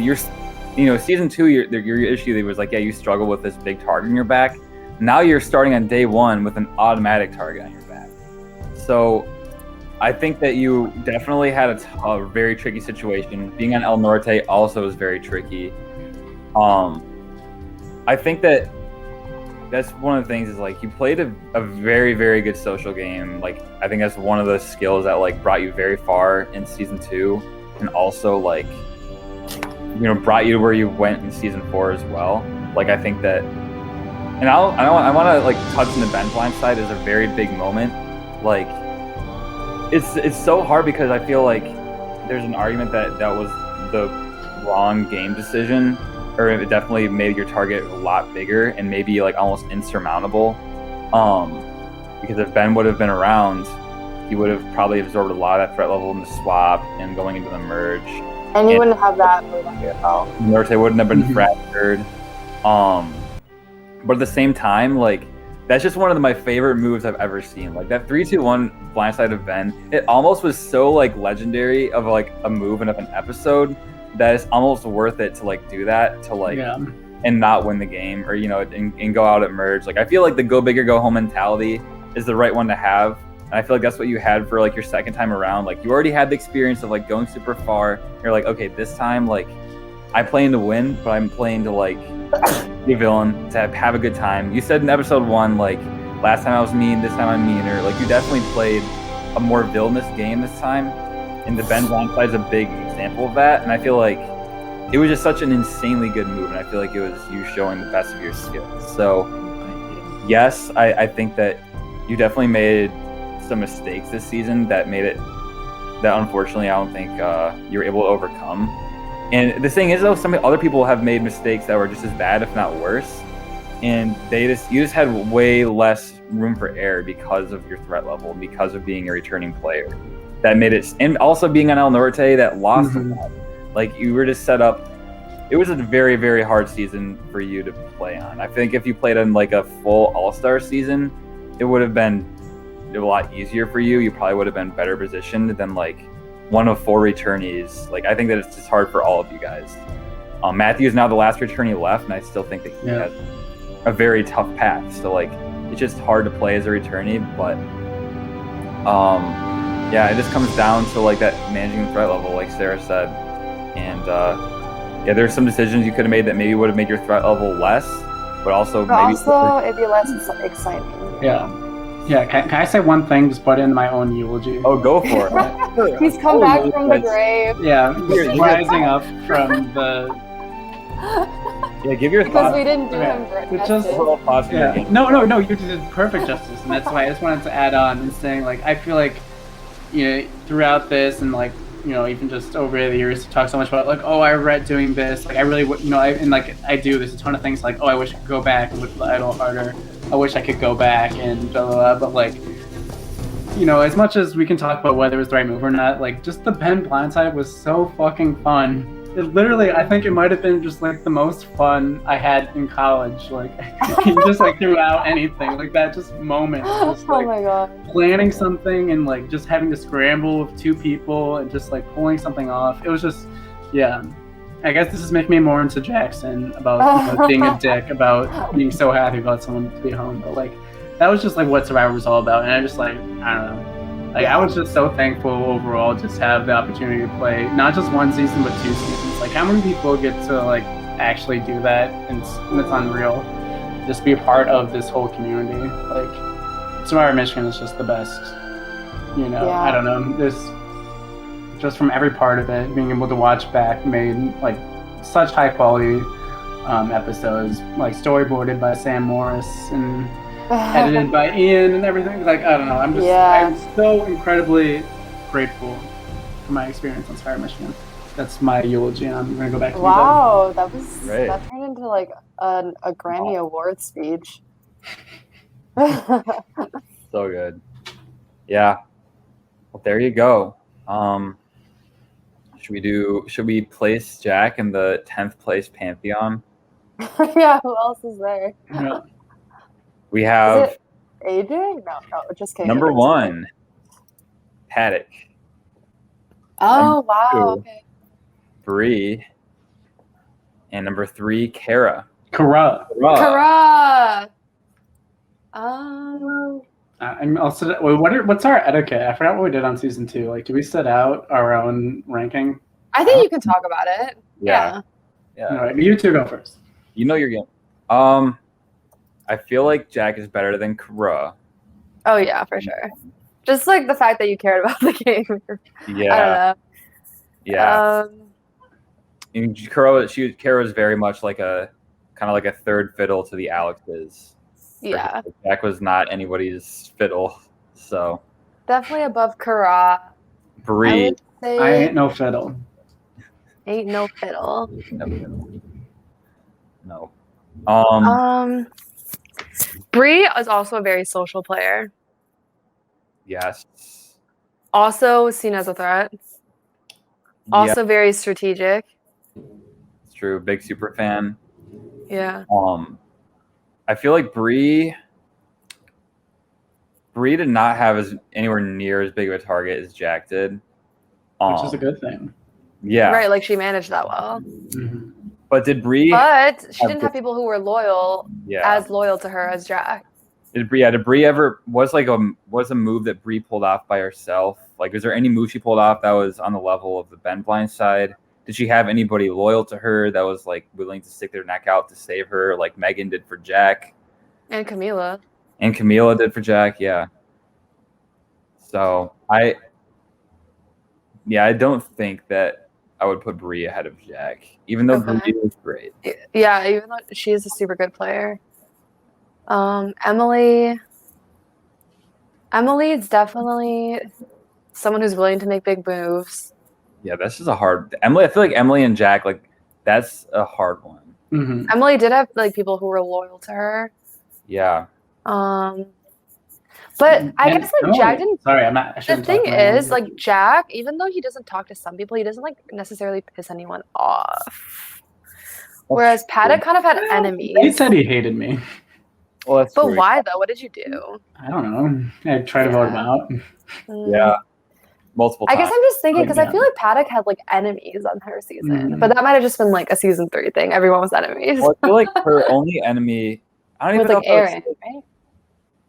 season 2, your issue was like, yeah, you struggle with this big target on your back. Now you're starting on day 1 with an automatic target on your back. So I think that you definitely had a very tricky situation. Being on El Norte also is very tricky. I think that's one of the things is like you played a very, very good social game. Like I think that's one of the skills that like brought you very far in season 2, and also like brought you to where you went in season 4 as well. Like I think that, and I want to like touch on the Ben blind side is a very big moment. Like it's so hard because I feel like there's an argument that was the wrong game decision. Or it definitely made your target a lot bigger and maybe like almost insurmountable. Because if Ben would have been around, he would have probably absorbed a lot of that threat level in the swap and going into the merge. And you wouldn't have that move under your belt. Norte wouldn't have been fractured. But at the same time, like that's just one of my favorite moves I've ever seen. Like that 3-2-1 blindside of Ben, it almost was so like legendary of like a move and of an episode that it's almost worth it to like do that to like and not win the game or and go out at merge. Like I feel like the go big or go home mentality is the right one to have And I feel like that's what you had for like your second time around. Like you already had the experience of like going super far. You're like, okay, this time like I'm playing to win, but I'm playing to like be a villain, to have a good time. You said in episode 1, like last time I was mean, this time I'm meaner. Like you definitely played a more villainous game this time. And the Ben blindside is a big example of that. And I feel like it was just such an insanely good move. And I feel like it was you showing the best of your skills. So yes, I think that you definitely made some mistakes this season that made it, that unfortunately I don't think you were able to overcome. And the thing is though, some other people have made mistakes that were just as bad, if not worse. And you just had way less room for error because of your threat level, because of being a returning player. That made it, and also being on El Norte that lost a lot. Like you were just set up. It was a very, very hard season for you to play on. I think if you played on like a full All-Star season, it would have been a lot easier for you. You probably would have been better positioned than like one of 4 returnees. Like I think that it's just hard for all of you guys. Matthew is now the last returnee left, and I still think that he has a very tough path. So like it's just hard to play as a returnee, but yeah, it just comes down to like that managing the threat level, like Sarah said. And yeah, there's some decisions you could have made that maybe would have made your threat level less, but also it'd be less exciting. Yeah. Can I say one thing? Just put in my own eulogy. Oh, go for it. He's come back from the grave. Yeah, rising up from the. Yeah, give your because thoughts. we didn't do him justice. No, you did perfect justice, and that's why I just wanted to add on and saying like I feel like, you know, throughout this and like, you know, even just over the years, to talk so much about like, oh, I regret doing this. Like I really, you know, I do. There's a ton of things like, oh, I wish I could go back and look a little harder. I wish I could go back and blah blah blah. But like, you know, as much as we can talk about whether it was the right move or not, like just the Ben blindside was so fucking fun. It literally, I think it might have been just like the most fun I had in college. Like, just like throughout anything, like that just moment. Just, like, oh my god! Planning something and like just having to scramble with 2 people and just like pulling something off. It was just, yeah. I guess this is making me more into Jackson about you know, being a dick, about being so happy about someone to be home. But like, that was just like what Survivor was all about. And I just like, I don't know. Like I was just so thankful overall just to have the opportunity to play not just 1 season but 2 seasons. Like how many people get to like actually do that, and it's unreal. Just be a part of this whole community. Like Survivor Michigan is just the best. You know, I don't know. This just from every part of it, being able to watch back made like such high quality episodes, like storyboarded by Sam Morris and edited by Ian and everything. Like I don't know, I'm so incredibly grateful for my experience on Survivor Michigan. That's my eulogy, and I'm gonna go back to wow, that turned into like a Grammy Award speech. So good. Yeah. Well, there you go. Should we place Jack in the 10th place pantheon? Yeah, who else is there? Yeah. We have is it AJ? No, just kidding. Number 1, Paddock. Oh wow, 2, okay. Bree, and number 3, Kara. Kara. I'm also. What's our etiquette? I forgot what we did on season 2. Like, do we set out our own ranking? I think you can talk about it. Yeah. All right, you 2 go first. You know your game. I feel like Jack is better than Kara. Oh yeah, for sure. Just like the fact that you cared about the game. Yeah. I don't know. Yeah. And Kara was very much like a kind of like a third fiddle to the Alexes. Yeah. Jack was not anybody's fiddle, so definitely above Kara. Bree. I ain't no fiddle. Ain't no fiddle. No. Bree is also a very social player. Yes. Also seen as a threat. Also very strategic. It's true. Big super fan. Yeah. I feel like Bree did not have anywhere near as big of a target as Jack did. Which is a good thing. Yeah. Right, like she managed that well. Mm-hmm. But did Bree? But she didn't have people who were loyal, as loyal to her as Jack. Did Bree ever was a move that Bree pulled off by herself? Like, is there any move she pulled off that was on the level of the Ben Blind side? Did she have anybody loyal to her that was like willing to stick their neck out to save her, like Megan did for Jack? And Camila. And Camila did for Jack, yeah. So I don't think that I would put Bree ahead of Jack, even though Bree was great. Yeah, even though she is a super good player. Emily is definitely someone who's willing to make big moves. Yeah, that's just a hard. Emily, I feel like Emily and Jack, like that's a hard one. Mm-hmm. Emily did have like people who were loyal to her. Yeah. But I guess like Jack didn't. Sorry, I'm not. The thing is, like Jack, even though he doesn't talk to some people, he doesn't like necessarily piss anyone off. Whereas Paddock kind of had enemies. He said he hated me. Well, but true. Why though? What did you do? I don't know. I tried to vote him out. Yeah. Multiple times. I guess I'm just thinking because I feel like Paddock had like enemies on her season, but that might have just been like a season 3 thing. Everyone was enemies. Well, I feel like her only enemy. I don't even know. Like Aaron, right?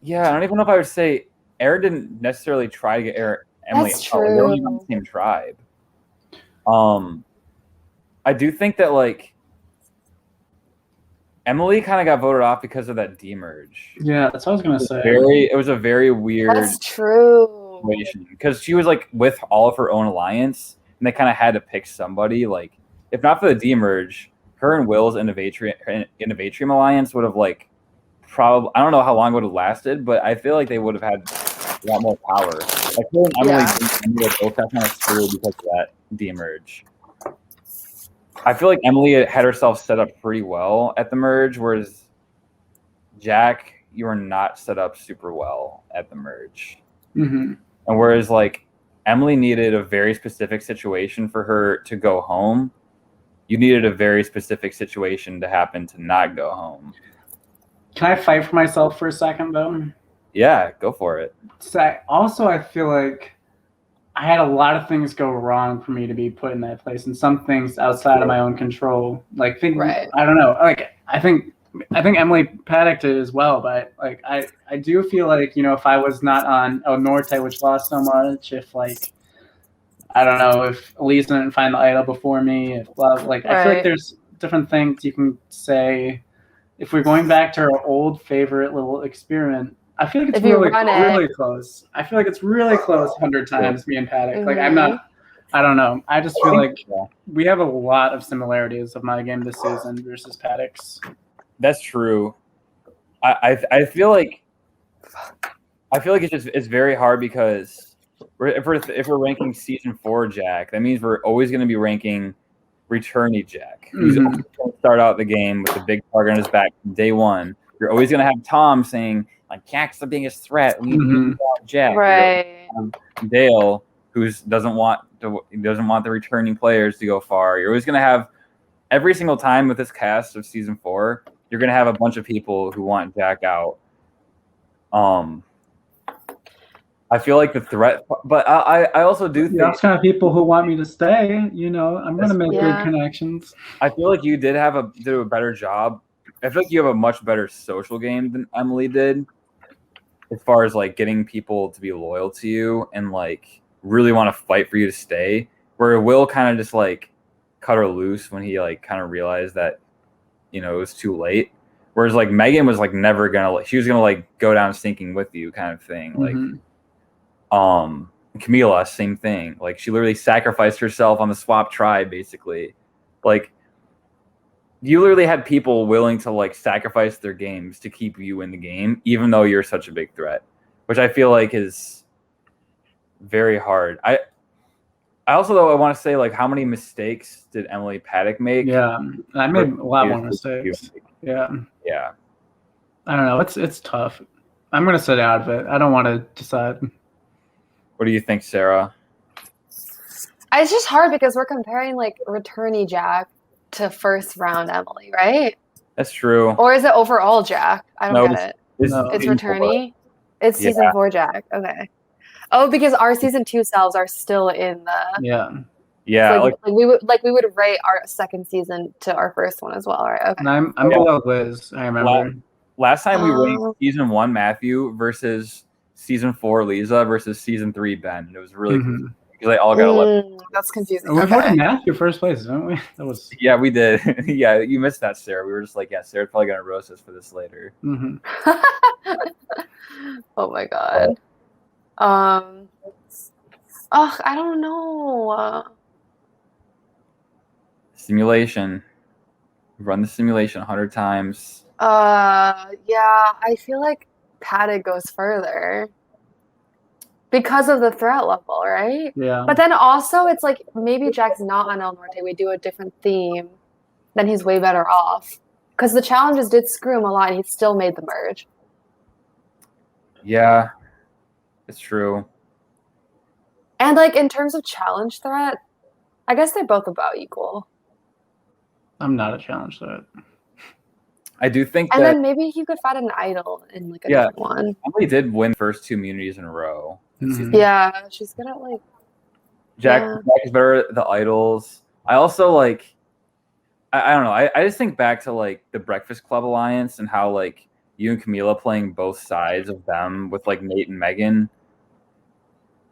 Yeah, I don't even know if I would say Aaron didn't necessarily try to get Emily. That's true. They were on the same tribe. I do think that like Emily kind of got voted off because of that demerge. Yeah, that's what I was gonna say. It was a very weird. That's true. Because she was like with all of her own alliance, and they kind of had to pick somebody. Like, if not for the demerge, her and Will's Innovatrium alliance would have like probably. I don't know how long it would have lasted, but I feel like they would have had a lot more power. Like her and Emily both got kind of screwed because of that demerge. I feel like Emily had herself set up pretty well at the merge, whereas Jack, you were not set up super well at the merge. Mm-hmm. And whereas like Emily needed a very specific situation for her to go home, you needed a very specific situation to happen to not go home. Can I fight for myself for a second though? Yeah, go for it. So I feel like I had a lot of things go wrong for me to be put in that place, and some things outside of my own control. Like I don't know. Like I think Emily Paddock did as well, but like I do feel like, you know, if I was not on El Norte, which lost so much, if like I don't know, if Elise didn't find the idol before me, if love, like I feel like there's different things you can say. If we're going back to our old favorite little experiment, I feel like it's really close. I feel like it's really close 100 times, me and Paddock. Mm-hmm. Like I don't know. I just feel like we have a lot of similarities of my game this season versus Paddock's. That's true. I feel like it's very hard because if we're ranking season 4 Jack, that means we're always going to be ranking returnee Jack, who's always going to start out the game with a big target on his back from day one. You're always going to have Tom saying like Jack's the biggest threat. We need Jack. Right. Dale, who doesn't want the returning players to go far. You're always going to have every single time with this cast of season 4. You're going to have a bunch of people who want Jack out. I feel like the threat, but I also do think those kind of people who want me to stay. You know, I'm going to make good connections. I feel like you did do a better job. I feel like you have a much better social game than Emily did, as far as like getting people to be loyal to you and like really want to fight for you to stay. Where Will kind of just like cut her loose when he like kind of realized that, you know, it was too late. Whereas like Megan was like never gonna, she was gonna like go down sinking with you kind of thing. Like, Camila, same thing. Like she literally sacrificed herself on the swap tribe, basically. Like you literally had people willing to like sacrifice their games to keep you in the game, even though you're such a big threat, which I feel like is very hard. I also, though, I want to say, like, how many mistakes did Emily Paddock make? Yeah, I made a lot more mistakes. Yeah. I don't know. It's tough. I'm going to sit out of it. I don't want to decide. What do you think, Sarah? It's just hard because we're comparing, like, returnee Jack to first round Emily, right? That's true. Or is it overall Jack? I don't get it. It's returnee? 4. It's season 4 Jack. Okay. Oh, because our season 2 selves are still in the like we would rate our second season to our first one as well, right? Okay. And I'm below Liz. I remember. last time we ranked season 1 Matthew versus season 4 Lisa versus season 3 Ben. It was really confusing because they all got 11. That's confusing. We voted Matthew first place, didn't we? That was we did. Yeah, you missed that, Sarah. We were just like, yeah, Sarah's probably gonna roast us for this later. Oh my god. I don't know. Simulation. Run the simulation 100 times. Yeah, I feel like Paddock goes further because of the threat level, right? Yeah. But then also it's like maybe Jack's not on El Norte. We do a different theme, then he's way better off. Because the challenges did screw him a lot, and he still made the merge. Yeah, it's true. And like in terms of challenge threat, I guess they're both about equal. I'm not a challenge threat. I do think and then maybe he could find an idol in like a different one. Emily did win the first 2 immunities in a row. Yeah, she's good at like Jack is better at the idols. I also like I don't know. I just think back to like the Breakfast Club alliance and how like you and Camila playing both sides of them with like Nate and Megan.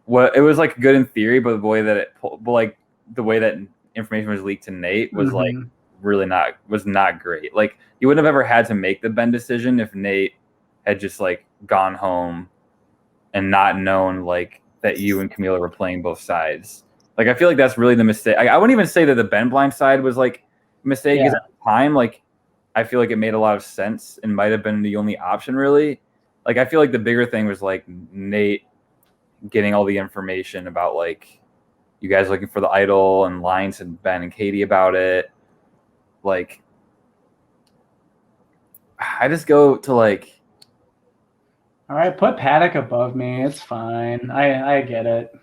Well, it was like good in theory, but the way that the way that information was leaked to Nate was like really not great. Like you wouldn't have ever had to make the Ben decision if Nate had just like gone home and not known like that you and Camila were playing both sides. Like I feel like that's really the mistake. I wouldn't even say that the Ben blind side was like a mistake because at the time, like I feel like it made a lot of sense and might have been the only option really. Like I feel like the bigger thing was like Nate getting all the information about like you guys looking for the idol and lying to Ben and Katie about it. Like I just go to like, all right, put Paddock above me. It's fine. I get it.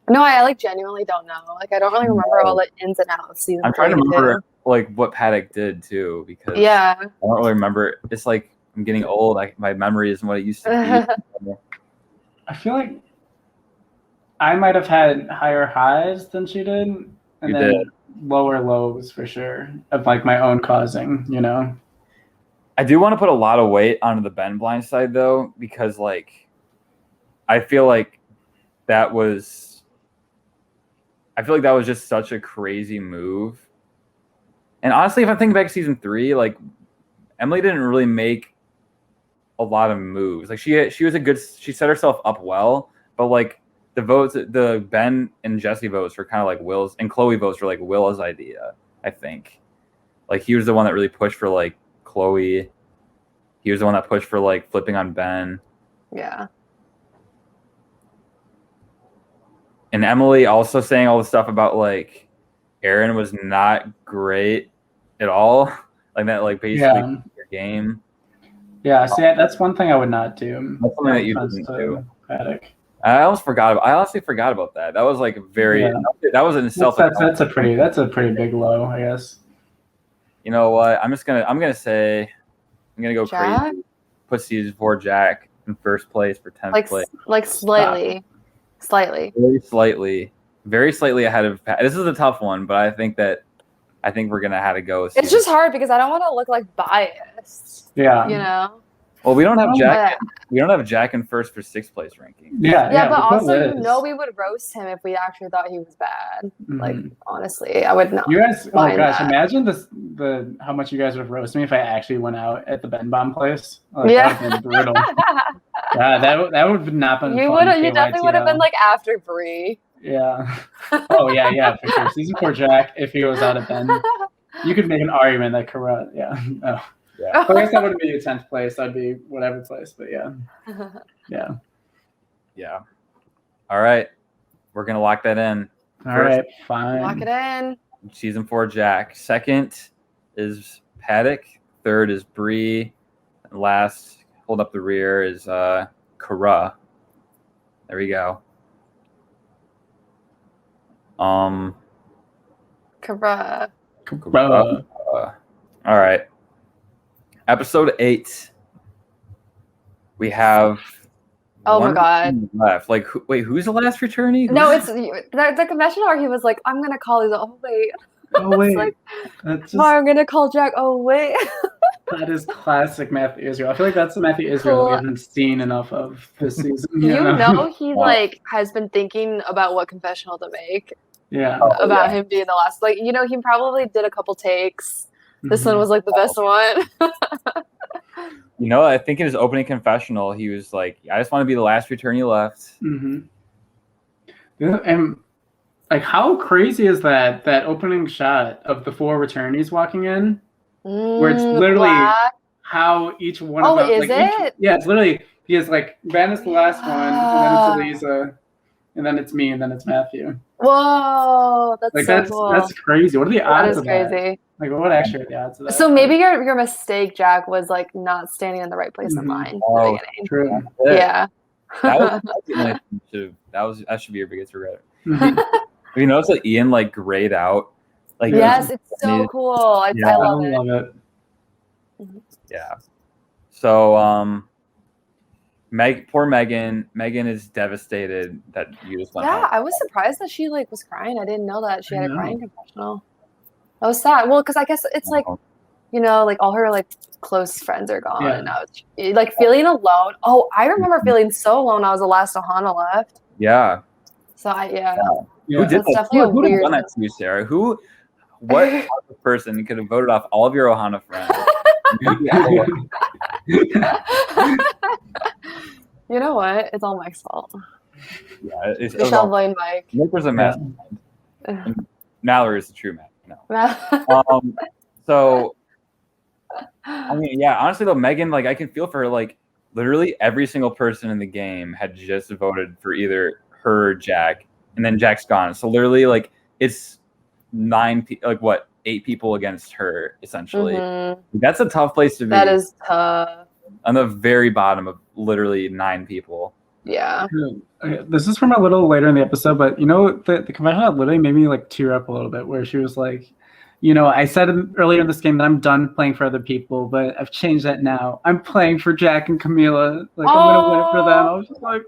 No, I like genuinely don't know. Like I don't really remember all the ins and outs of season. I'm trying to remember like what Paddock did too because I don't really remember. It's like I'm getting old. My memory isn't what it used to be. I feel like I might have had higher highs than she did, and then lower lows for sure of like my own causing, you know. I do want to put a lot of weight onto the Ben blind side though, because like I feel like that was just such a crazy move. And honestly, if I think back to season 3, like Emily didn't really make a lot of moves. Like she set herself up well, but like the votes, the Ben and Jesse votes were kind of like Will's, and Chloe votes were like Will's idea, I think. Like he was the one that really pushed for like Chloe. He was the one that pushed for like flipping on Ben. Yeah. And Emily also saying all the stuff about like Aaron was not great at all. Like that, like basically your game. Yeah, see, that's one thing I would not do. That's something that you didn't do. Paddock. I honestly forgot about that. That was like that was in itself. That's a pretty big low, I guess. You know what? I'm gonna go Jack? crazy. Put season 4 Jack in first place for 10th place. Like slightly. Very slightly ahead of Pat. This is a tough one, but I think we're gonna have to go. It's just hard because I don't want to look like biased. Yeah. You know. Well, we don't have Jack. We don't have Jack in first for 6th place ranking. Yeah, but also we would roast him if we actually thought he was bad. Mm-hmm. Like honestly, I would not. You guys, oh gosh, imagine how much you guys would have roasted me if I actually went out at the Ben Bomb place. Like, that would have been brutal. God, that would have not been. You definitely would have been like after Bree. Yeah. Oh yeah, for sure. Season 4 Jack, if he goes out at Ben, you could make an argument that corrupt. Yeah. Oh. Yeah. I guess that wouldn't be your 10th place. That'd be whatever place, but yeah. Yeah. Yeah. All right. We're going to lock that in. All right, fine. Lock it in. Season 4 Jack. 2nd is Paddock. 3rd is Bree. And last, hold up the rear, is Kara. There we go. Kara. All right. Episode 8. We have. Oh my god! Left. Like, wait, who's the last returnee? No, it's the confessional where he was like, "I'm gonna call these." Oh wait. Oh wait, like, that's I'm gonna call Jack. Oh wait. that is classic Matthew Israel. I feel like that's the Matthew Israel we haven't seen enough of this season. You know he like has been thinking about what confessional to make. Yeah. About him being the last. Like, you know, he probably did a couple takes. This one was like the best one. You know, I think in his opening confessional, he was like, "I just want to be the last returnee left." Yeah, and like, how crazy is that opening shot of the 4 returnees walking in, where it's literally how each one of them. Is it? It's literally because like Van is the last one, and then it's Eliza, and then it's me, and then it's Matthew. Whoa, that's like so cool. That's crazy. What are the odds of that? Crazy. Like, what actually are the odds of that? So maybe your mistake, Jack, was like not standing in the right place in line. Oh, true. Yeah. That should be your biggest regret. You notice that Ian like grayed out. Like, yes, it's so cool. I love it. Yeah. So poor Megan. Megan is devastated that you just went home. I was surprised that she like was crying. I didn't know that she had a crying confessional. That was sad. Well, because I guess it's like, you know, like all her like close friends are gone, and now it's like feeling alone. Oh, I remember feeling so alone. I was the last Ohana left. Yeah. So Who did that? Who would have done that to you, Sarah? What type of person could have voted off all of your Ohana friends? You know what? It's all Mike's fault. Yeah, we shall blame Mike. Nick was a mastermind. Mallory is the true man. No. So, I mean, yeah. Honestly, though, Megan, like, I can feel for her. Like, literally every single person in the game had just voted for either her or Jack, and then Jack's gone. So literally, like, it's 8 people against her, essentially. That's a tough place to be. That is tough. On the very bottom of literally 9 people. Yeah. Okay, this is from a little later in the episode, but you know, the confessional literally made me like tear up a little bit, where she was like, you know, I said earlier in this game that I'm done playing for other people, but I've changed that now. I'm playing for Jack and Camila. Like, I'm gonna win it for them. I was just like,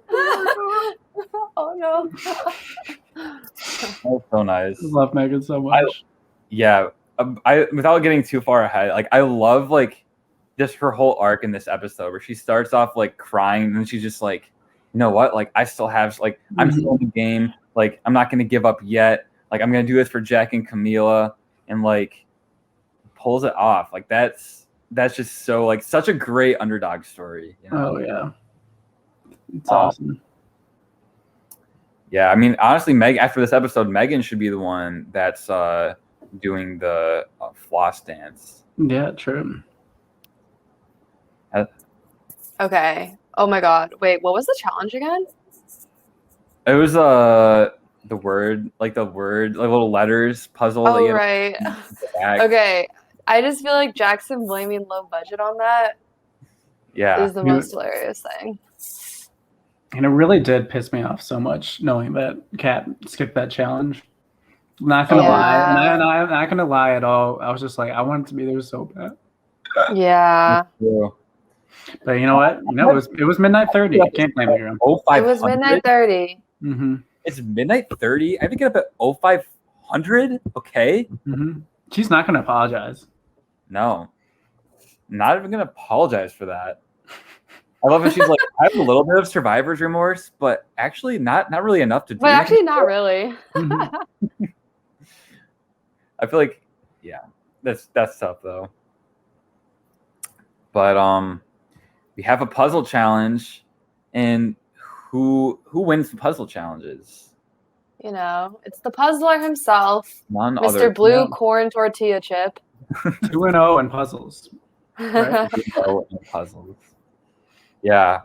oh no. That's so nice. I love Megan so much. I without getting too far ahead, like, I love like just her whole arc in this episode, where she starts off like crying, and then she's just like, you know what? Like, I still have, like, I'm still in the game. Like, I'm not going to give up yet. Like, I'm going to do this for Jack and Camila, and like pulls it off. Like, that's just so, like, such a great underdog story. You know? Oh yeah. It's awesome. Yeah. I mean, honestly, after this episode, Megan should be the one that's doing the floss dance. Yeah, true. Okay. Oh my God. Wait, what was the challenge again? It was the word, like little letters puzzle. Oh, right. Okay. I just feel like Jackson blaming low budget on that is the most hilarious thing. And it really did piss me off so much knowing that Kat skipped that challenge. Not gonna lie. I'm not gonna lie at all. I was just like, I wanted to be there so bad. Yeah. But you know what? No, it was midnight 30. I can't blame you. It was midnight 30. It's midnight 30. I have to get up at 0500. Okay. She's not gonna apologize. No, not even gonna apologize for that. I love it. She's like, I have a little bit of survivor's remorse, but actually not really enough to do. But actually, not really. I feel like, yeah, that's tough though. But we have a puzzle challenge, and who wins the puzzle challenges? You know, it's the puzzler himself, None Mr. other. Blue Corn Tortilla Chip. 2-0 in puzzles. Right? 2-0 in puzzles. Yeah.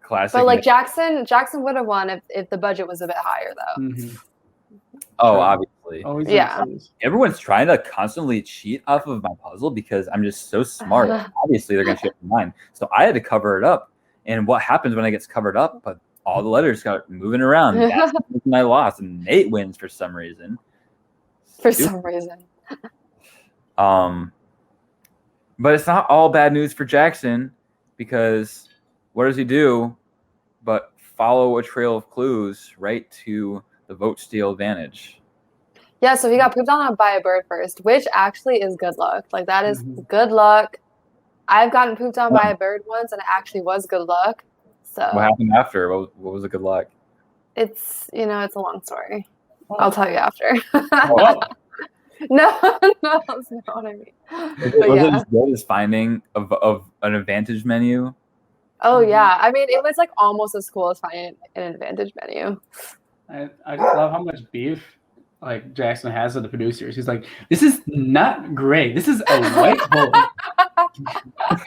Classic. But like Jackson would have won if the budget was a bit higher though. Oh, obviously. Always. Everyone's trying to constantly cheat off of my puzzle because I'm just so smart. Obviously, they're going to cheat mine. So I had to cover it up. And what happens when it gets covered up? But all the letters got moving around. That's the reason I lost. And Nate wins for some reason. Some reason. But it's not all bad news for Jackson, because what does he do but follow a trail of clues right to the vote steal advantage? Yeah, so he got pooped on by a bird first, which actually is good luck. Like that is Mhm. good luck. I've gotten pooped on by a bird once, and it actually was good luck. What So happened after? What was the good luck? it's it's a long story. I'll tell you after. Oh, No, no, that's not what I mean. But Was it yeah. as good as finding of an advantage menu? Oh yeah. I mean, it was like almost as cool as finding an advantage menu. I just love how much beef like Jackson has with the producers. He's like, this is not gray. This is a white hole.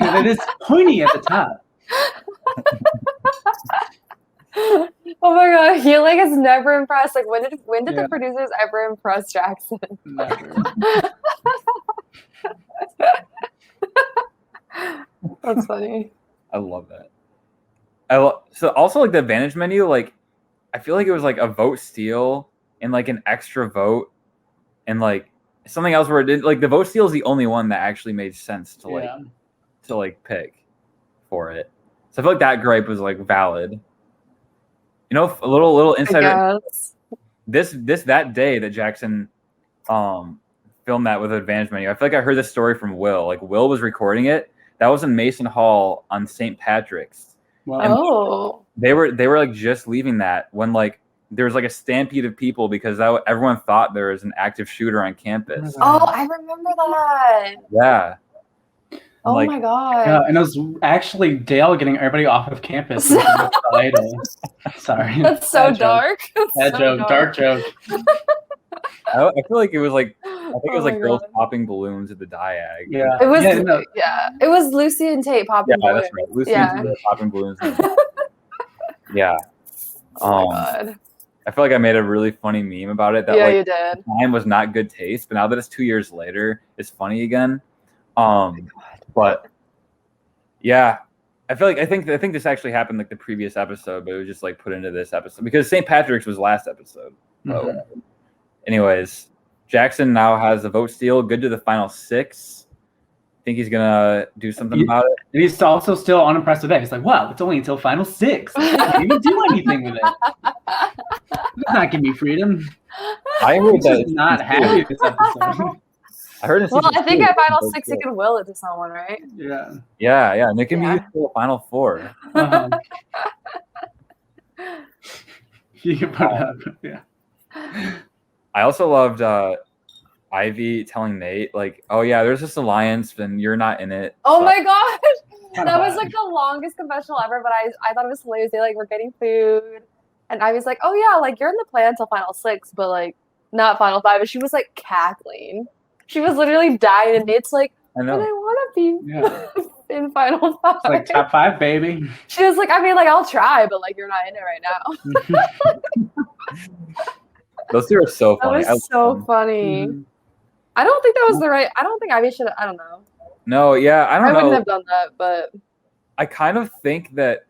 And it is pointy at the top. Oh my god, he like is never impressed. Like when did Yeah. the producers ever impress Jackson? Never. That's funny. I love that. So also like the advantage menu, like I feel like it was like a vote steal and like an extra vote and like something else where it did like the vote steal is the only one that actually made sense to like pick for it. So I feel like that gripe was like valid. You know, a little insider. That day that Jackson filmed that with advantage menu, I feel like I heard this story from Will. Like Will was recording it. That was in Mason Hall on St. Patrick's. Wow. They were like just leaving that when like there was like a stampede of people because everyone thought there was an active shooter on campus. Oh, I remember that. Yeah. Oh like, my god. Yeah, and it was actually Dale getting everybody off of campus. Sorry. That's so dark. Bad joke. Dark joke. I feel like it was like I think it was like girls God. popping balloons at the Diag. It was it was Lucy and Tate popping balloons. That's right. Lucy and Tate popping balloons. Yeah. Oh my god. I feel like I made a really funny meme about it. That yeah, like you did. time was not good taste, but now that it's 2 years later, it's funny again. But yeah, I think this actually happened like the previous episode, but it was just like put into this episode because St. Patrick's was last episode. Mm-hmm. Anyways, Jackson now has a vote steal, good to the final 6. Think he's gonna do something about it. And he's also still unimpressed with that. He's like, wow, it's only until final 6. I can't even do anything with it. Does not give me freedom. I heard that he's not happy this episode. I heard it. Well, I think at final 6 you can will it to someone, right? Yeah. Yeah, and it can be used for the final 4. Uh-huh. You can put it up. Yeah. I also loved Ivy telling Nate, like, oh yeah, there's this alliance and you're not in it. Oh my gosh. That was like the longest confessional ever, but I thought it was hilarious. They like were getting food. And Ivy's like, oh yeah, like you're in the plan until final 6, but like not final 5. And she was like cackling. She was literally dying, and Nate's like, I know. but I want to be in final 5. It's like top 5, baby. She was like, I mean, like I'll try, but like you're not in it right now. Those two are so funny. That was so funny. Mm-hmm. I don't think that was the right. I don't think Ivy should. I don't know. No, yeah, I don't know. I wouldn't have done that, but I kind of think that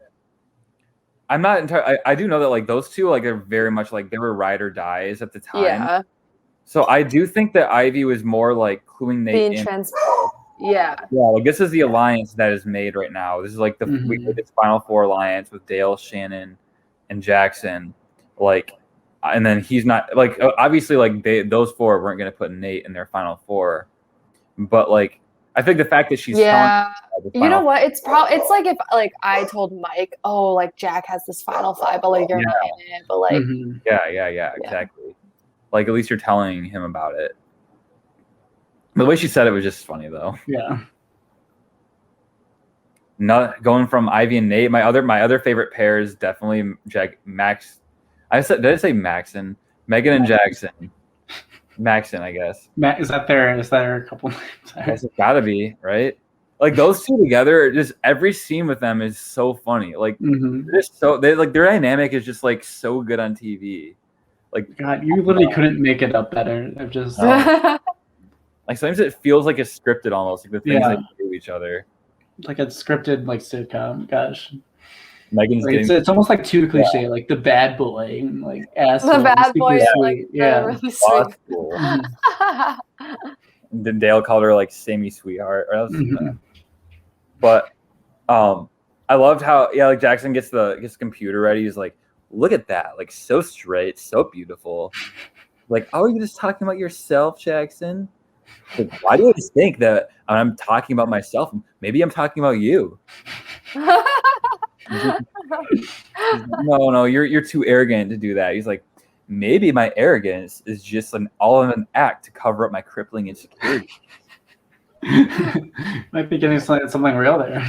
I'm not entirely. I do know that like those two like are very much like they were ride or dies at the time. yeah. So I do think that Ivy was more like cluing Nate Being in. Yeah. Yeah, like this is the alliance that is made right now. This is like we did this final 4 alliance with Dale, Shannon, and Jackson. Like, and then he's not like obviously like those 4 weren't going to put Nate in their final 4, but like I think the fact that she's telling you know what? It's like if like I told Mike, oh, like Jack has this final 5, but like you're not in it, but like yeah, exactly. Like at least you're telling him about it. The way she said it was just funny though. Yeah. Not going from Ivy and Nate. My other favorite pair is definitely Max. Did I say Maxon? Megan and Jackson. Maxon, I guess. Is that their couple names? It's gotta be, right? Like those two together, just every scene with them is so funny. Like they're just their dynamic is just like so good on TV. Like God, you literally couldn't make it up better. I've just like sometimes it feels like it's scripted almost, like the things they do to each other. Like a scripted like sitcom. Gosh. Megan's it's almost like too cliche, like the bad boy, like asshole. The bad boy, like really sweet. Then Dale called her like Sammy Sweetheart. But I loved how like Jackson gets the computer ready. He's like, look at that, like so straight, so beautiful. Like, oh, you're just talking about yourself, Jackson. Like, why do you just think that I'm talking about myself? Maybe I'm talking about you. No, you're too arrogant to do that. He's like, maybe my arrogance is just all in an act to cover up my crippling insecurity. Might be getting something real there.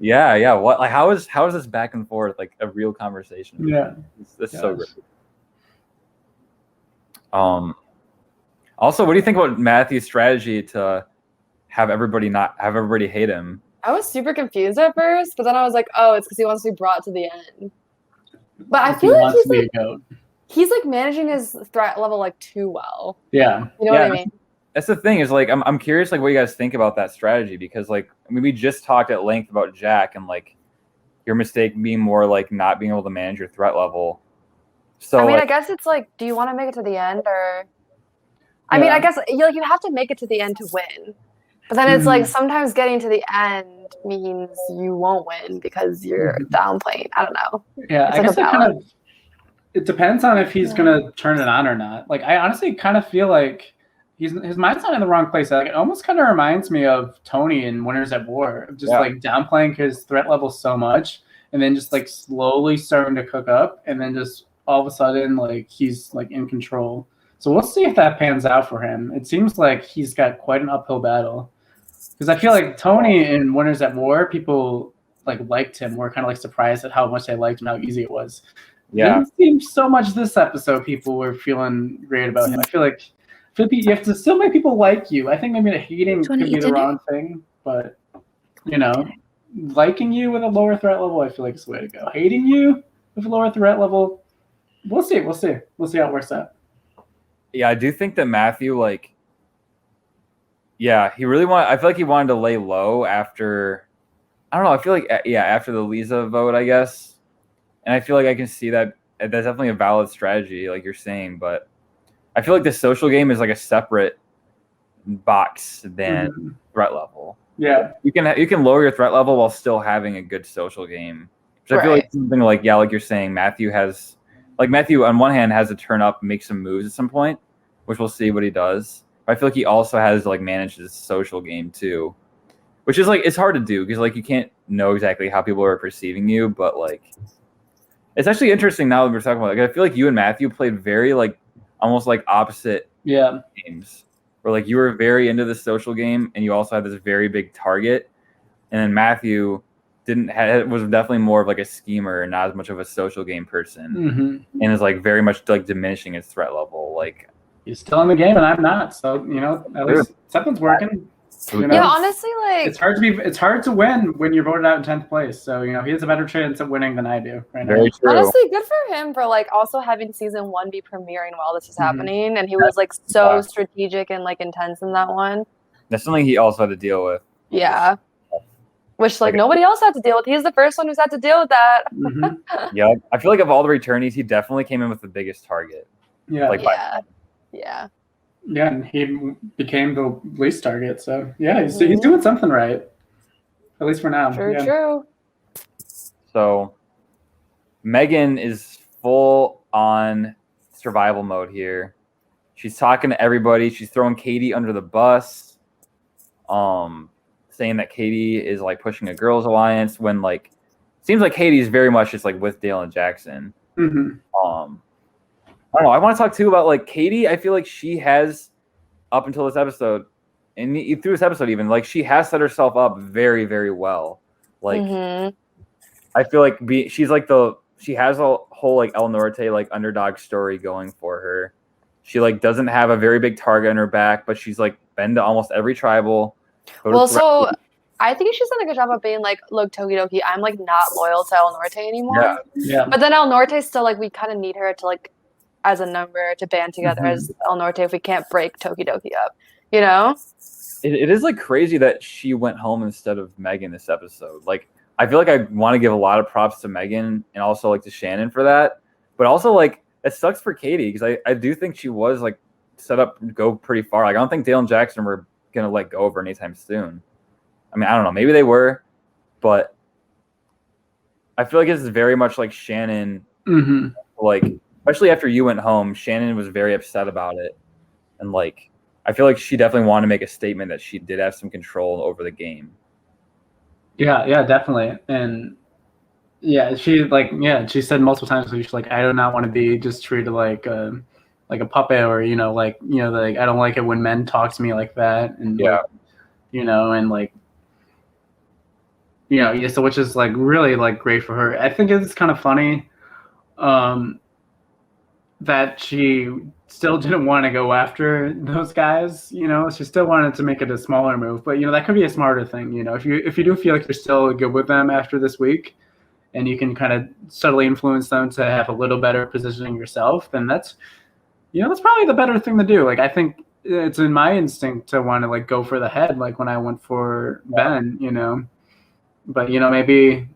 Yeah. What? Like, how is this back and forth like a real conversation? Yeah, that's so great. Also, what do you think about Matthew's strategy to have everybody hate him? I was super confused at first, but then I was like, oh, it's because he wants to be brought to the end. But I feel like he's like managing his threat level like too well. Yeah. You know what I mean? That's the thing is like I'm curious like what you guys think about that strategy because like I mean we just talked at length about Jack and like your mistake being more like not being able to manage your threat level. So I mean, like, I guess it's like, do you want to make it to the end or? I mean, I guess you have to make it to the end to win, but then it's like sometimes getting to the end means you won't win because you're downplaying. I don't know. Yeah, I guess it depends on if he's gonna turn it on or not. Like I honestly kind of feel like his mind's not in the wrong place. Like, it almost kind of reminds me of Tony in Winners at War, just like downplaying his threat level so much, and then just like slowly starting to cook up, and then just all of a sudden like he's like in control. So we'll see if that pans out for him. It seems like he's got quite an uphill battle because I feel like Tony in Winners at War, people like liked him. Were kind of like surprised at how much they liked him, how easy it was. Yeah. Didn't seem so much this episode. People were feeling great about him. I feel like you have to still make people like you. I think maybe the hating could be the wrong thing, but you know, liking you with a lower threat level, I feel like is the way to go. Hating you with a lower threat level, we'll see how it works out. Yeah, I do think that Matthew, like, he really I feel like he wanted to lay low after, I don't know, I feel like, after the Lisa vote, I guess. And I feel like I can see that that's definitely a valid strategy, like you're saying, but I feel like the social game is like a separate box than threat level. Yeah. You can lower your threat level while still having a good social game. Which I feel like something like, like you're saying, Matthew on one hand has to turn up and make some moves at some point, which we'll see what he does. But I feel like he also has to like manage his social game too, which is like, it's hard to do because like you can't know exactly how people are perceiving you, but like, it's actually interesting now that we're talking about, like, I feel like you and Matthew played very like, almost like opposite games where like you were very into the social game and you also had this very big target. And then Matthew was definitely more of like a schemer and not as much of a social game person, and is like very much like diminishing his threat level. Like he's still in the game and I'm not, so you know at least something's working. You know, yeah, honestly, like it's hard to win when you're voted out in 10th place. So you know he has a better chance at winning than I do right now. Very true. Honestly, good for him for like also having season 1 be premiering while this was happening, and he was like so strategic and like intense in that one. That's something he also had to deal with. Yeah. Which like nobody else had to deal with. He's the first one who's had to deal with that. Yeah, I feel like of all the returnees, he definitely came in with the biggest target. Yeah. Like Yeah, and he became the least target. So yeah, he's doing something right, at least for now. True. So Megan is full on survival mode here. She's talking to everybody. She's throwing Katie under the bus. Saying that Katie is like pushing a girls' alliance when like seems like Katie's very much just like with Dale and Jackson. I don't know. I want to talk too about like Katie. I feel like she has up until this episode, and through this episode even, like she has set herself up very, very well. Like I feel like she's like she has a whole like El Norte like underdog story going for her. She like doesn't have a very big target on her back, but she's like been to almost every tribal. Well, so I think she's done a good job of being like, look, Tokidoki, I'm like not loyal to El Norte anymore. Yeah. But then El Norte still like we kind of need her to like as a number to band together as El Norte if we can't break Tokidoki up, you know? It is like crazy that she went home instead of Megan this episode. Like I feel like I want to give a lot of props to Megan and also like to Shannon for that, but also like it sucks for Katie because I do think she was like set up to go pretty far. Like I don't think Dale and Jackson were gonna let go of her anytime soon. I mean, I don't know, maybe they were, but I feel like this is very much like Shannon like especially after you went home, Shannon was very upset about it. And like, I feel like she definitely wanted to make a statement that she did have some control over the game. Yeah, definitely. And yeah, she said multiple times, she's like, I do not want to be just treated like a puppet, or like I don't like it when men talk to me like that, and Yeah. and like yeah, so which is like really like great for her. I think it's kind of funny that she still didn't want to go after those guys. She still wanted to make it a smaller move, but that could be a smarter thing. If you do feel like you're still good with them after this week, and you can kind of subtly influence them to have a little better positioning yourself, then that's probably the better thing to do. Like, I think it's in my instinct to want to like go for the head, like when I went for Ben, but maybe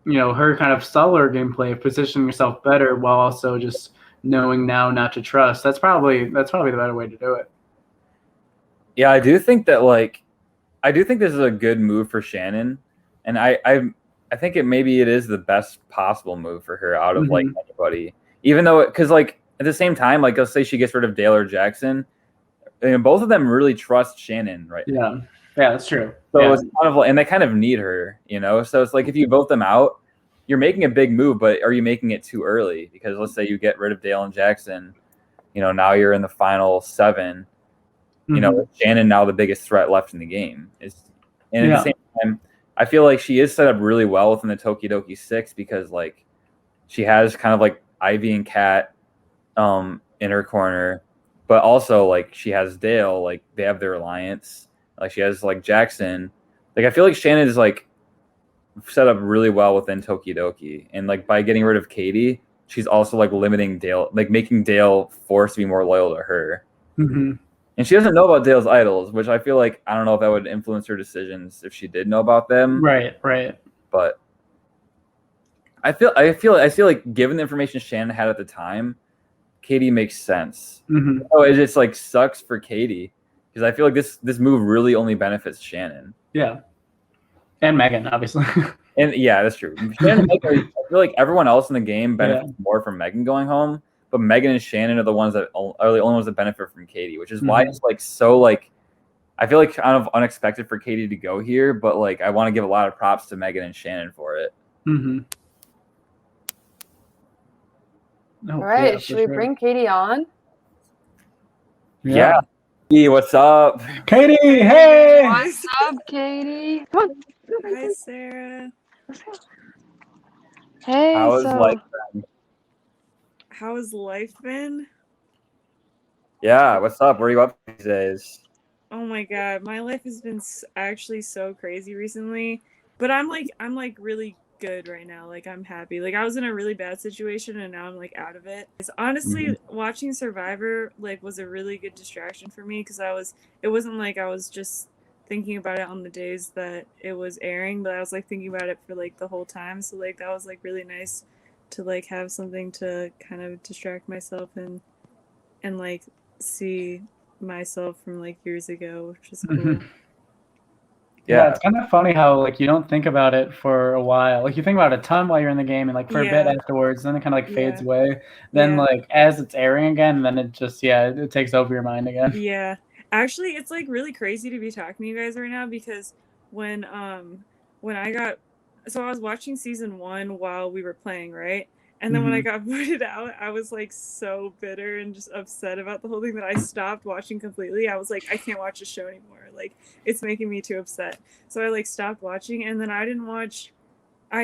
her kind of subtler gameplay of positioning yourself better while also just knowing now not to trust. That's probably the better way to do it. Yeah, I do think this is a good move for Shannon, and I think it is the best possible move for her out of like anybody. Even though, because like at the same time, like let's say she gets rid of Dale or Jackson, both of them really trust Shannon right now. Yeah, that's true. So it's kind of like, and they kind of need her, So it's like if you vote them out, you're making a big move, but are you making it too early? Because let's say you get rid of Dale and Jackson, now you're in the final 7. Shannon now the biggest threat left in the game and at the same time, I feel like she is set up really well within the Tokidoki 6 because like she has kind of like Ivy and Kat in her corner, but also like she has Dale, like they have their alliance, like she has like Jackson. Like I feel like Shannon is like set up really well within Tokidoki, and like by getting rid of Katie, she's also like limiting Dale, like making Dale forced to be more loyal to her. And she doesn't know about Dale's idols, which I feel like I don't know if that would influence her decisions if she did know about them. Right. But I feel like given the information Shannon had at the time, Katie makes sense. Oh, it just like sucks for Katie because I feel like this move really only benefits Shannon. Yeah, and Megan, obviously. And yeah, that's true. Shannon, I feel like everyone else in the game benefits more from Megan going home. But Megan and Shannon are the ones that are the only ones that benefit from Katie, which is why it's like so like I feel like kind of unexpected for Katie to go here, but like I want to give a lot of props to Megan and Shannon for it. All right, should we bring Katie on? Yeah. Hey, what's up? Katie, hey! What's up, Katie? Come on. Hi, Sarah. Hey, How has life been? been? Yeah, what's up? Where are you up these days? Oh my god, my life has been actually so crazy recently. But I'm like really good right now. Like I'm happy. Like I was in a really bad situation and now I'm like out of it. It's honestly watching Survivor like was a really good distraction for me because it wasn't like I was just thinking about it on the days that it was airing, but I was like thinking about it for like the whole time. So like that was like really nice to like have something to kind of distract myself and like see myself from like years ago, which is cool. Yeah, it's kind of funny how like you don't think about it for a while. Like you think about it a ton while you're in the game, and like for a bit afterwards, then it kind of like fades away. Then like as it's airing again, then it just it takes over your mind again. Yeah, actually, it's like really crazy to be talking to you guys right now because when I was watching season 1 while we were playing, right? And then when I got voted out, I was like so bitter and just upset about the whole thing that I stopped watching completely. I was like, I can't watch the show anymore. Like, it's making me too upset. So I like stopped watching, and then I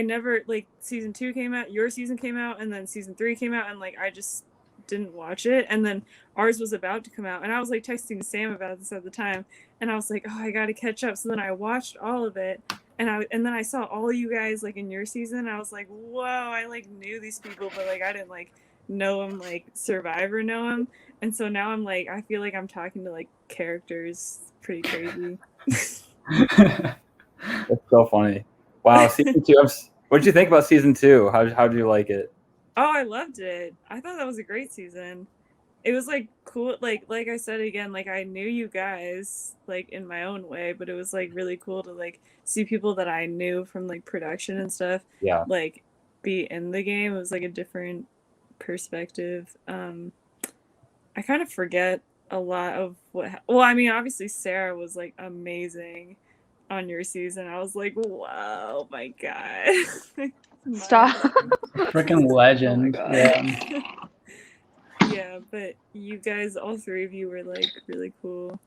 never like season 2 came out, your season came out, and then season 3 came out, and like I just didn't watch it. And then ours was about to come out, and I was like texting Sam about this at the time, and I was like, oh, I gotta catch up. So then I watched all of it. And then I saw all you guys like in your season. I was like, whoa, I like knew these people, but like I didn't like know them like Survivor know them. And so now I'm like, I feel like I'm talking to like characters. It's pretty crazy. That's so funny. Wow, season 2. What did you think about season 2? How did you like it? Oh, I loved it. I thought that was a great season. It was like cool, like I said again, like I knew you guys like in my own way, but it was like really cool to like see people that I knew from like production and stuff like be in the game. It was like a different perspective. I kind of forget a lot of what. Well, I mean, obviously Sarah was like amazing on your season. I was like, wow, my god. Stop. Freaking legend. Oh my Yeah. Yeah, but you guys, all three of you, were like really cool.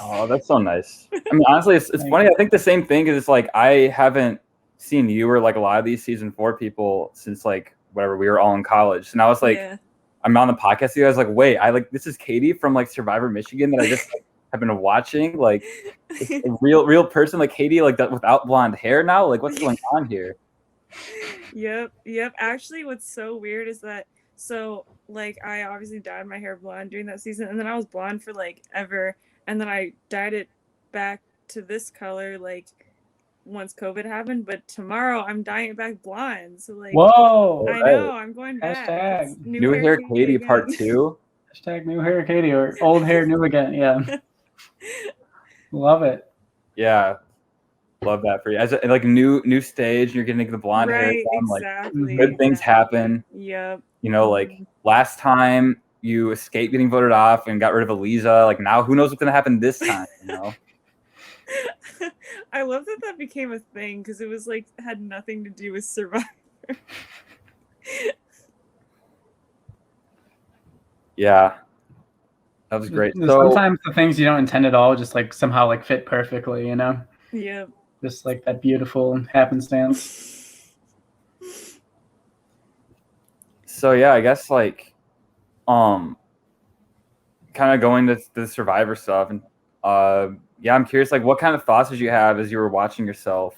Oh, that's so nice. I mean, honestly, it's funny. I think the same thing is like I haven't seen you or like a lot of these season 4 people since like whatever we were all in college. And I was like, Yeah. I'm on the podcast. You guys like, wait, I like this is Katie from like Survivor Michigan that I just like, have been watching. Like, it's a real person like Katie, like that without blonde hair now. Like, what's going on here? Yep. Actually, what's so weird is that like I obviously dyed my hair blonde during that season, and then I was blonde for like ever, and then I dyed it back to this color like once COVID happened. But tomorrow I'm dyeing it back blonde. So like, Whoa. I know I'm going back. Hashtag It's New hair Katie again. part 2. Hashtag new hair Katie or old hair new again. Yeah. Love it. Yeah. Love that for you. As a, like new stage, you're getting the blonde hair Right, down, exactly. like good things happen. Yep. You know, like last time you escaped getting voted off and got rid of Eliza. Like now, who knows what's gonna happen this time? You know. I love that became a thing because it was like had nothing to do with Survivor. Yeah, that was great. So sometimes the things you don't intend at all just like somehow like fit perfectly, you know? Yep. Just like that beautiful happenstance. So yeah, I guess like, kind of going to the Survivor stuff, and yeah, I'm curious, like, what kind of thoughts did you have as you were watching yourself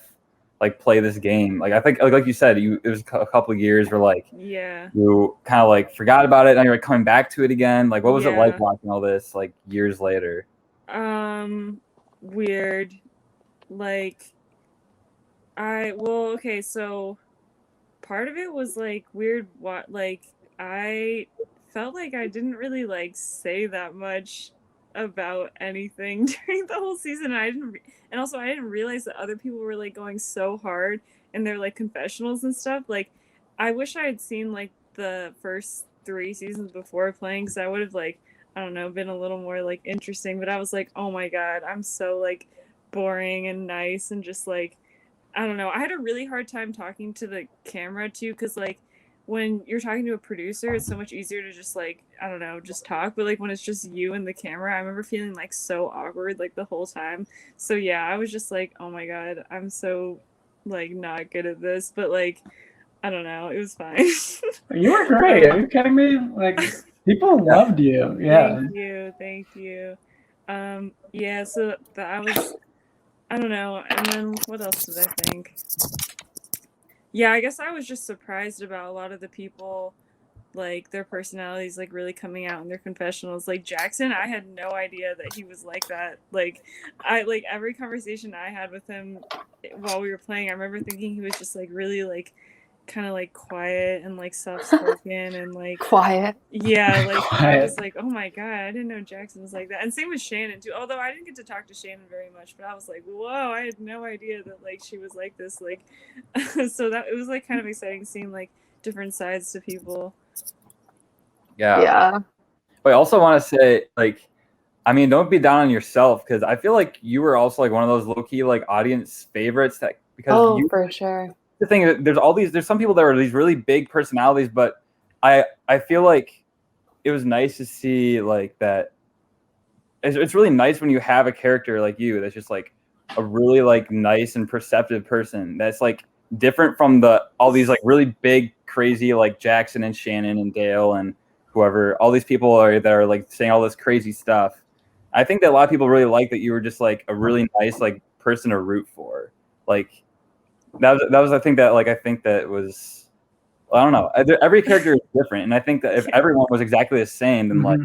like play this game? Like, I think like you said, it was a couple of years where like you kind of like forgot about it, and you're like coming back to it again. Like, what was it like watching all this like years later? Weird. Like, okay, so part of it was like weird. What, like, I felt like I didn't really like say that much about anything during the whole season. And also I didn't realize that other people were like going so hard in their like confessionals and stuff. Like, I wish I had seen like the first 3 seasons before playing, because I would have like, I don't know, been a little more like interesting. But I was like, oh my god, I'm so like boring and nice and just like, I don't know. I had a really hard time talking to the camera too, because like when you're talking to a producer, it's so much easier to just like, I don't know, just talk. But like when it's just you and the camera, I remember feeling like so awkward like the whole time. So yeah, I was just like, oh my god, I'm so like not good at this. But like, I don't know, it was fine. You were great. Are you kidding me? Like, people loved you. Yeah. Thank you. Yeah, so that was, I don't know. And then what else did I think? Yeah, I guess I was just surprised about a lot of the people, like their personalities like really coming out in their confessionals. Like Jackson, I had no idea that he was like that. Like, I like every conversation I had with him while we were playing, I remember thinking he was just like really like kind of like quiet and like soft-spoken and like quiet. Yeah, like Quiet. I was like, oh my god, I didn't know Jackson was like that. And same with Shannon too. Although I didn't get to talk to Shannon very much, but I was like, whoa, I had no idea that like she was like this. Like, so that it was like kind of exciting seeing like different sides to people. Yeah. But I also want to say, like, I mean, don't be down on yourself, because I feel like you were also like one of those low key like audience favorites that because you for sure. The thing is, there's some people that are these really big personalities, but I feel like it was nice to see like that. It's really nice when you have a character like you that's just like a really like nice and perceptive person that's like different from all these like really big crazy like Jackson and Shannon and Dale and whoever, all these people that are like saying all this crazy stuff. I think that a lot of people really like that you were just like a really nice like person to root for. Like that was I think that was, I don't know, every character is different, and I think that if everyone was exactly the same, then like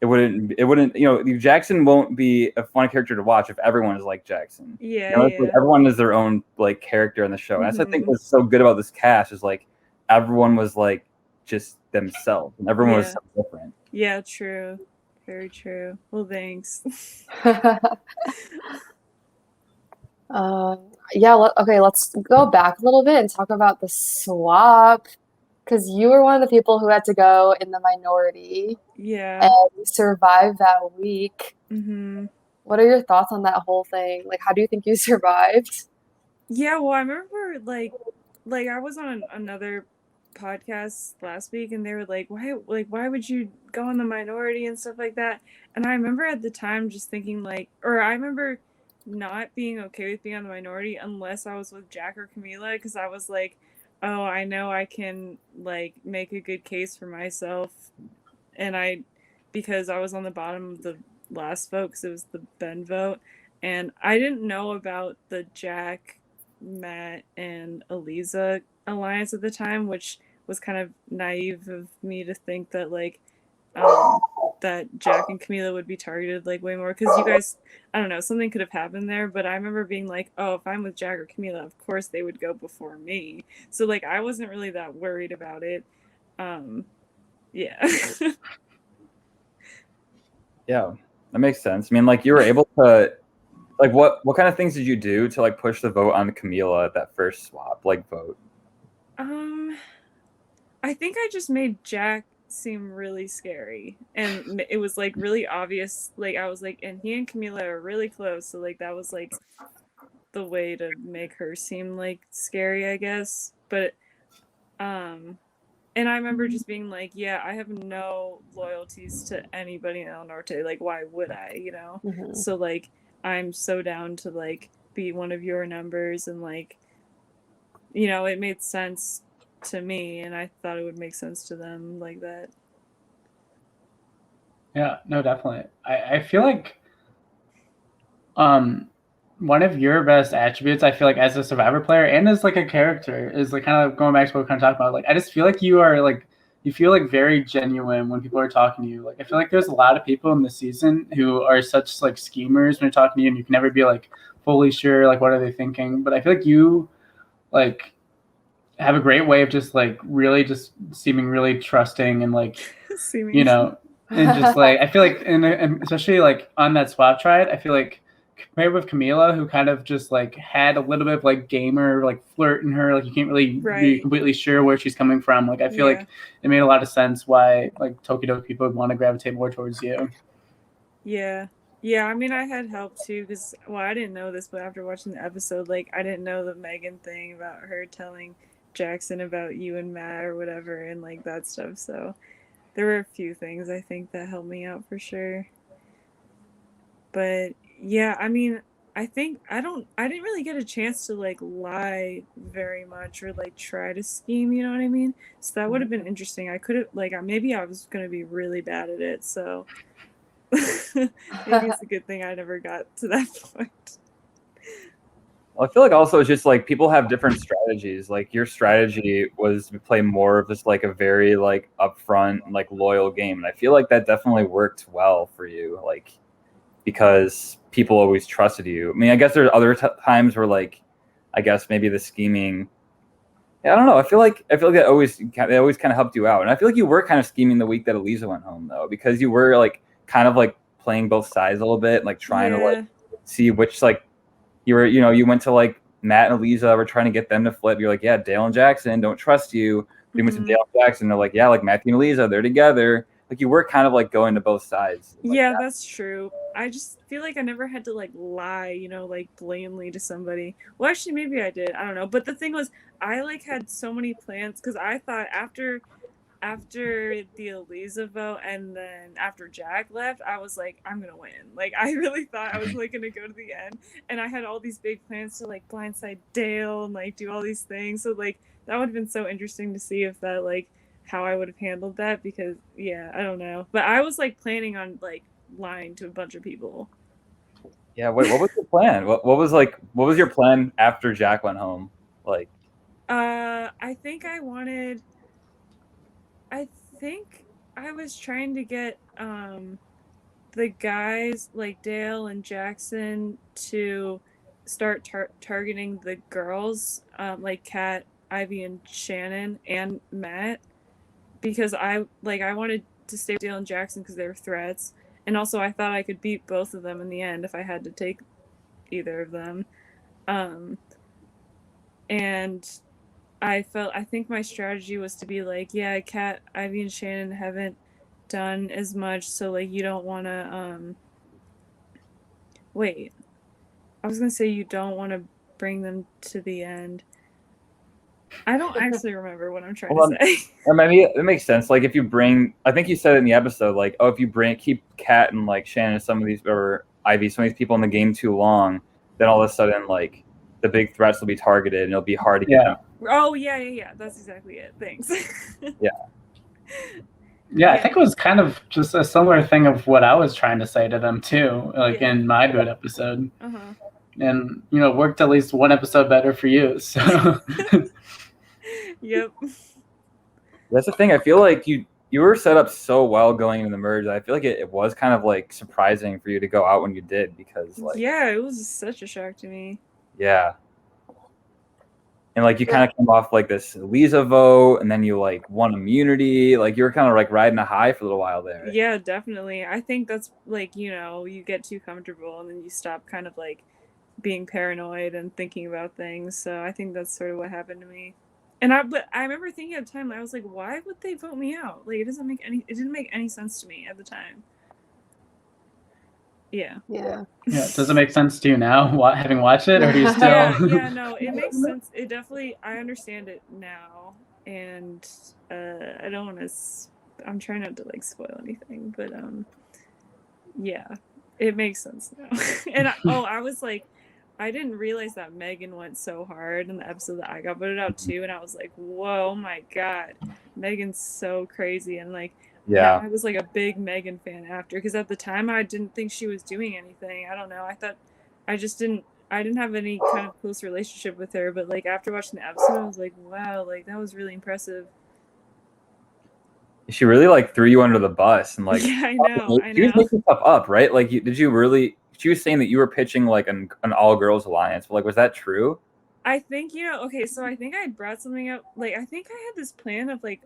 it wouldn't, you know, Jackson won't be a fun character to watch if everyone is like Jackson. Yeah, you know, like everyone is their own like character in the show. And that's I think what's so good about this cast is like everyone was like just themselves, and everyone was so different. Yeah, true, very true. Well, thanks. Yeah. Okay. Let's go back a little bit and talk about the swap, because you were one of the people who had to go in the minority Yeah. and you survived that week. Mm-hmm. What are your thoughts on that whole thing? Like, how do you think you survived? Yeah, well, I remember like I was on another podcast last week and they were like, why would you go in the minority and stuff like that? And I remember at the time just thinking like, or I remember not being okay with being on the minority unless I was with Jack or Camila, because I was like, oh, I know I can like make a good case for myself, and because I was on the bottom of the last vote because it was the Ben vote, and I didn't know about the Jack, Matt, and Eliza alliance at the time, which was kind of naive of me to think that like that Jack and Camila would be targeted like way more, because you guys, I don't know, something could have happened there, but I remember being like, oh, if I'm with Jack or Camila, of course they would go before me, so like I wasn't really that worried about it. Yeah. Yeah, that makes sense. I mean, like you were able to, like, what kind of things did you do to like push the vote on Camila at that first swap, like vote? I think I just made Jack seem really scary, and it was like really obvious. Like I was like, and he and Camila are really close, so like that was like the way to make her seem like scary, I guess. But and I remember just being like, yeah, I have no loyalties to anybody in El Norte. Like, why would I? Mm-hmm. So like, I'm so down to like be one of your numbers, and like, it made sense to me, and I thought it would make sense to them like that. Yeah, no, definitely. I feel like one of your best attributes, I feel like, as a Survivor player and as like a character, is like kind of going back to what we kind of talked about. Like, I just feel like you feel like very genuine when people are talking to you. Like, I feel like there's a lot of people in the season who are such like schemers when you're talking to you, and you can never be like fully sure like what are they thinking. But I feel like you like have a great way of just like really just seeming really trusting and like Seeming. And just like I feel like, and especially like on that swap triad, I feel like compared with Camila, who kind of just like had a little bit of like gamer like flirt in her, like you can't really be Right. completely sure where she's coming from. Like I feel like it made a lot of sense why like Tokido people would want to gravitate more towards you. Yeah. Yeah, I mean, I had help too, because, well, I didn't know this, but after watching the episode, like, I didn't know the Megan thing about her telling Jackson about you and Matt or whatever, and like that stuff. So there were a few things I think that helped me out for sure. But yeah, I mean, I think I didn't really get a chance to like lie very much or like try to scheme, you know what I mean? So that would have been interesting. I could have, like, maybe I was going to be really bad at it, so maybe it's a good thing I never got to that point. Well, I feel like also it's just like people have different strategies. Like your strategy was to play more of just like a very like upfront, like loyal game. And I feel like that definitely worked well for you, like because people always trusted you. I mean, I guess there's other times where like, I guess maybe the scheming. Yeah, I don't know. I feel like that always kind of helped you out. And I feel like you were kind of scheming the week that Eliza went home though, because you were like kind of like playing both sides a little bit, like trying to like see which like. You went to like Matt and Eliza were trying to get them to flip. You're like, yeah, Dale and Jackson don't trust you. You went to Dale and Jackson. They're like, yeah, like Matthew and Eliza, they're together. Like you were kind of like going to both sides. Like yeah, that's true. I just feel like I never had to like lie, like blatantly to somebody. Well, actually, maybe I did. I don't know. But the thing was, I like had so many plans because I thought after the Eliza vote and then after Jack left, I was like, I'm gonna win. Like I really thought I was like gonna go to the end, and I had all these big plans to like blindside Dale and like do all these things. So like that would have been so interesting to see if that like how I would have handled that, because yeah, I don't know. But I was like planning on like lying to a bunch of people. Yeah, wait, what was your plan? What was your plan after Jack went home? Like I think I was trying to get the guys like Dale and Jackson to start targeting the girls, like Kat, Ivy, and Shannon, and Matt, because I wanted to stay with Dale and Jackson because they were threats, and also I thought I could beat both of them in the end if I had to take either of them, and I think my strategy was to be like, yeah, Kat, Ivy, and Shannon haven't done as much, so like you don't want to wait. I was gonna say you don't want to bring them to the end. I don't actually remember what I'm trying to say. Or maybe it makes sense. Like if you bring, I think you said in the episode, like, oh, if you keep Kat and like Shannon, some of these, or Ivy, some of these people in the game too long, then all of a sudden like the big threats will be targeted and it'll be hard to get them. Oh yeah. That's exactly it. Thanks. Yeah, I think it was kind of just a similar thing of what I was trying to say to them too, like in my boot episode. Uh-huh. And worked at least one episode better for you. So Yep. That's the thing. I feel like you were set up so well going into the merge. I feel like it was kind of like surprising for you to go out when you did, because like it was such a shock to me. Yeah. And like you kind of come off like this Lisa vote, and then you like won immunity. Like you were kind of like riding a high for a little while there. Yeah, definitely. I think that's like, you get too comfortable and then you stop kind of like being paranoid and thinking about things. So I think that's sort of what happened to me. And I remember thinking at the time, I was like, why would they vote me out? Like it didn't make any sense to me at the time. Yeah. Does it make sense to you now, having watched it, or do you still? No, it makes sense. It definitely, I understand it now, and I don't want to. I'm trying not to like spoil anything, but yeah, it makes sense now. And I was like, I didn't realize that Megan went so hard in the episode that I got voted out too, and I was like, whoa, my god, Megan's so crazy, and like. Yeah, I was like a big Megan fan after, because at the time I didn't think she was doing anything. I don't know. I thought I didn't have any kind of close relationship with her, but like after watching the episode, I was like, wow, like that was really impressive. She really like threw you under the bus and like I know. She was making stuff up, right? Like did you really? She was saying that you were pitching like an all girls alliance. But, like, was that true? I think okay. So I think I brought something up. Like I think I had this plan of like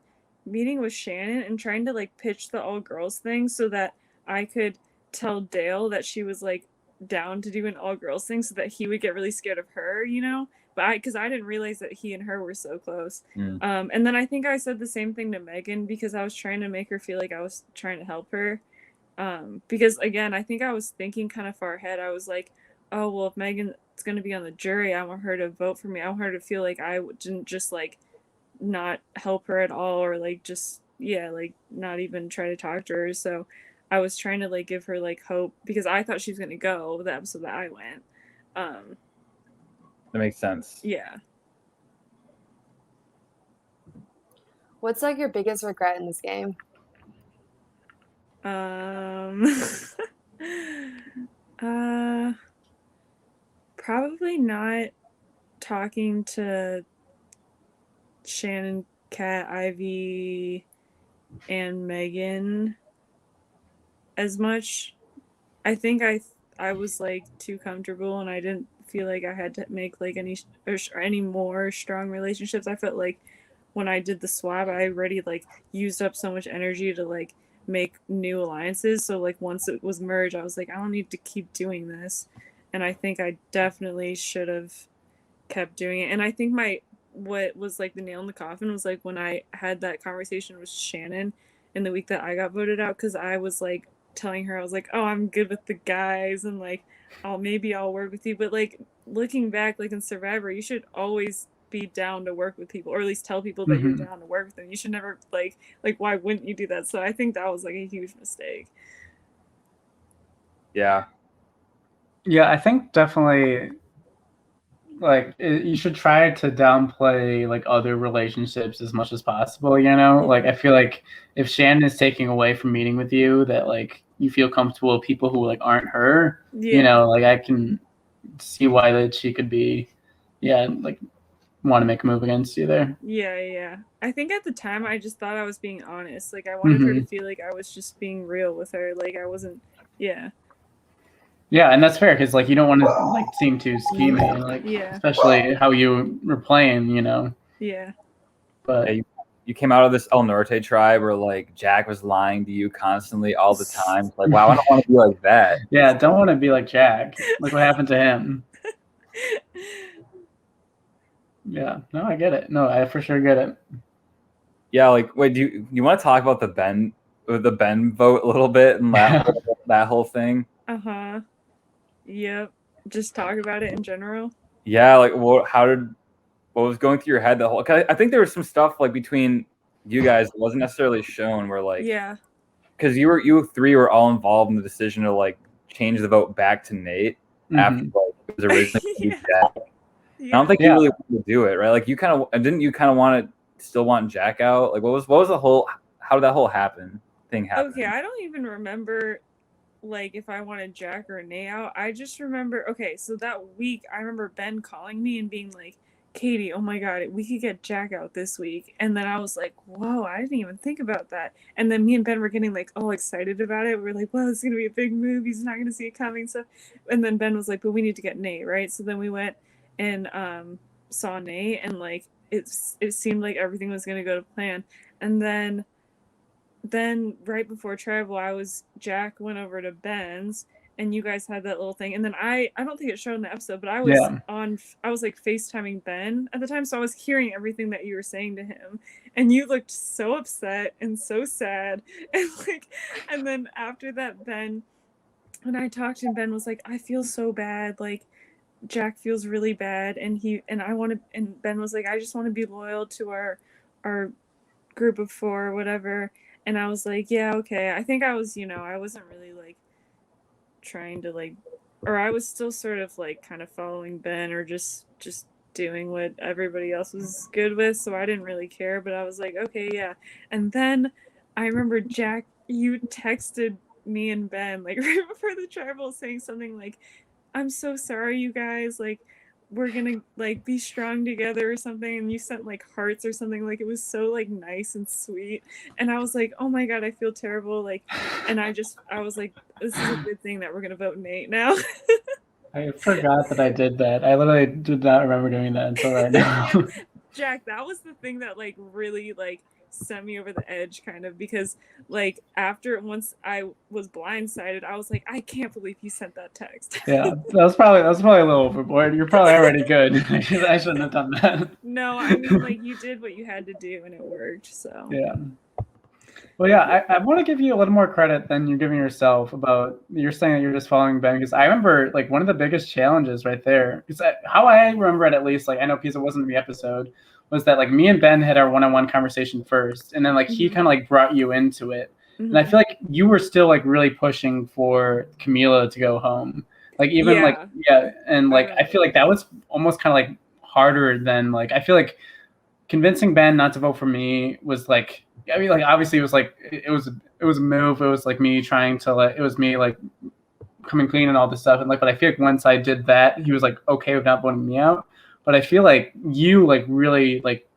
meeting with Shannon and trying to like pitch the all girls thing so that I could tell Dale that she was like down to do an all girls thing so that he would get really scared of her, but because I didn't realize that he and her were so close. And then I think I said the same thing to Megan because I was trying to make her feel like I was trying to help her, because again I think I was thinking kind of far ahead. I was like, oh well, if Megan's going to be on the jury, I want her to vote for me. I want her to feel like I didn't just like not help her at all, or like just like not even try to talk to her. So I was trying to like give her like hope because I thought she was gonna go the episode that I went. That makes sense. Yeah. What's like your biggest regret in this game? Probably not talking to Shannon, Kat, Ivy, and Megan as much. I think I was like too comfortable and I didn't feel like I had to make like any more strong relationships. I felt like when I did the swap, I already like used up so much energy to like make new alliances. So like once it was merged, I was like, I don't need to keep doing this. And I think I definitely should have kept doing it. And I think what was like the nail in the coffin was like when I had that conversation with Shannon in the week that I got voted out, because I was like telling her, I was like, oh, I'm good with the guys and like maybe I'll work with you, but like looking back, like in Survivor, you should always be down to work with people, or at least tell people that you're down to work with them. You should never like why wouldn't you do that? So I think that was like a huge mistake. Yeah, I think definitely like you should try to downplay like other relationships as much as possible, like I feel like if Shannon is taking away from meeting with you, that like you feel comfortable with people who like aren't her, like I can see why that she could be like want to make a move against you there. Yeah. I think at the time I just thought I was being honest. Like I wanted her to feel like I was just being real with her. Like I wasn't. Yeah, and that's fair because like you don't want to like seem too scheming, like especially how you were playing, Yeah. But you came out of this El Norte tribe where like Jack was lying to you constantly all the time. Like, wow, I don't want to be like that. Yeah, don't want to be like Jack. Look what happened to him. Yeah, no, I get it. No, I for sure get it. Yeah, like, wait, do you want to talk about the Ben vote a little bit and that whole thing? Uh-huh. Yep. Just talk about it in general. Yeah, like what was going through your head the whole? 'Cause I think there was some stuff like between you guys that wasn't necessarily shown where like Yeah. because you three were all involved in the decision to like change the vote back to Nate after like it was originally gonna be Yeah. Jack. I don't think you really wanted to do it, right? Like you kind of didn't you kind of want to still want Jack out? Like what was the whole how did that whole thing happen? Okay, I don't even remember like if I wanted Jack or Nate out. I just remember so that week I remember Ben calling me and being like, Katie, oh my god, we could get Jack out this week. And then I was like, whoa, I didn't even think about that. And then me and Ben were getting like all excited about it. We were like, well, it's gonna be a big move, he's not gonna see it coming, stuff. And then Ben was like, but we need to get Nate, right? So then we went and saw Nate, and like it seemed like everything was gonna go to plan. And then right before travel, Jack went over to Ben's, and you guys had that little thing. And then I don't think it showed in the episode, but I was like FaceTiming Ben at the time, so I was hearing everything that you were saying to him, and you looked so upset and so sad. And then after that, Ben, when I talked to him, Ben was like, I feel so bad, like Jack feels really bad, and Ben was like, I just want to be loyal to our group of four or whatever. And I was like, yeah, okay. I think I was, I wasn't really like trying to like, or I was still sort of like kind of following Ben, or just doing what everybody else was good with, so I didn't really care. But I was like, okay, yeah. And then I remember, Jack, you texted me and Ben like right before the travel saying something like, I'm so sorry, you guys, like we're gonna like be strong together or something, and you sent like hearts or something. Like it was so like nice and sweet, and I was like, oh my god, I feel terrible, like. And I was like, this is a good thing that we're gonna vote Nate now. I forgot that I did that. I literally did not remember doing that until right now. Yeah. Jack, that was the thing that like really like sent me over the edge, kind of, because like once I was blindsided, I was like, I can't believe you sent that text. Yeah, that was probably a little overboard. You're probably already good. I shouldn't have done that. No, I mean, like, you did what you had to do and it worked. So yeah. Well, yeah, I want to give you a little more credit than you're giving yourself you're saying that you're just following Ben, because I remember like one of the biggest challenges right there, because how I remember it, at least, like I know because it wasn't in the episode, was that like me and Ben had our one-on-one conversation first, and then like he kind of like brought you into it. And I feel like you were still like really pushing for Camila to go home. Like even and like I feel like that was almost kind of like harder than like I feel like convincing Ben not to vote for me was like, I mean, like obviously it was like it was a move. It was like me trying to it was me like coming clean and all this stuff. And like, but I feel like once I did that, he was like okay with not voting me out. But I feel like you like really like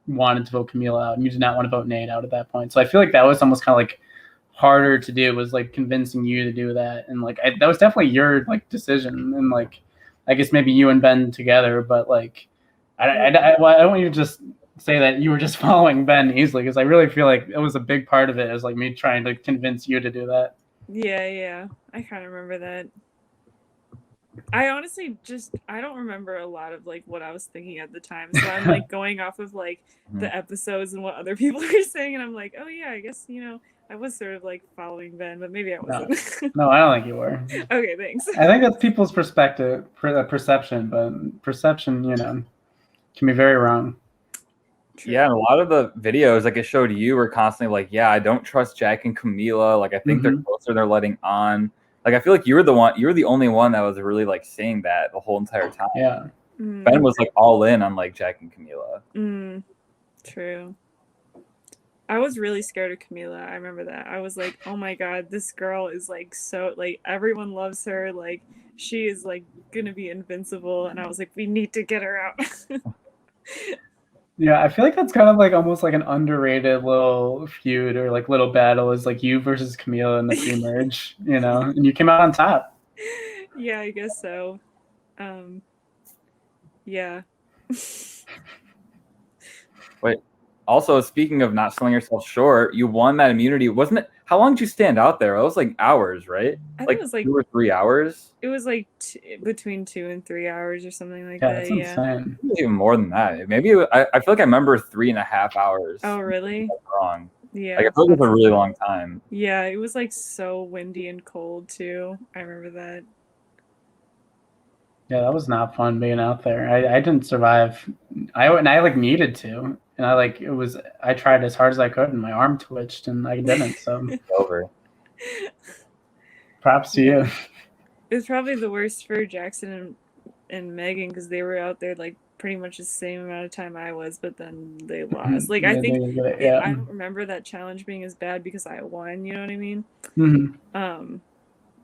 wanted to vote Camila out, and you did not want to vote Nate out at that point. So I feel like that was almost kind of like harder to do, was like convincing you to do that. And like that was definitely your like decision, and like I guess maybe you and Ben together, but like I don't want you to just say that you were just following Ben easily, because I really feel like it was a big part of it, is like me trying to convince you to do that. Yeah, I kind of remember that. I honestly I don't remember a lot of like what I was thinking at the time, so I'm like going off of like the episodes and what other people are saying, and I'm like, oh yeah, I guess I was sort of like following Ben, but maybe I wasn't. No, I don't think you were. Okay, thanks. I think that's people's perception, but perception, can be very wrong. True. Yeah, and a lot of the videos like it showed you were constantly like, yeah, I don't trust Jack and Camila. Like I think they're closer, they're letting on. Like I feel like you were the only one that was really like saying that the whole entire time. Yeah. Ben was like all in on like Jack and Camila. True. I was really scared of Camila. I remember that. I was like, oh my god, this girl is like so like everyone loves her. Like she is like gonna be invincible. And I was like, we need to get her out. Yeah, I feel like that's kind of like almost like an underrated little feud or like little battle, is like you versus Camila in the pre-merge, and you came out on top. Yeah, I guess so. Yeah. Wait, also speaking of not selling yourself short, you won that immunity. Wasn't it? how long did you stand out there? It was like hours, right? I think Like it was like 2 or 3 hours. it was like between 2 and 3 hours or something like Yeah, that. that's Yeah. insane. Even more than that. Maybe I feel like I remember 3.5 hours. Oh, really? If I'm wrong. Yeah. Like I feel like it was a really long time. Yeah, it was like so windy and cold too. I remember that. Yeah, that was not fun being out there. I didn't survive. I like needed to, and I tried as hard as I could, and my arm twitched, and I didn't. So It's over. props to you. It was probably the worst for Jackson and Megan because they were out there like pretty much the same amount of time I was, but then they lost. Like I think I don't remember that challenge being as bad because I won. You know what I mean? Mm-hmm.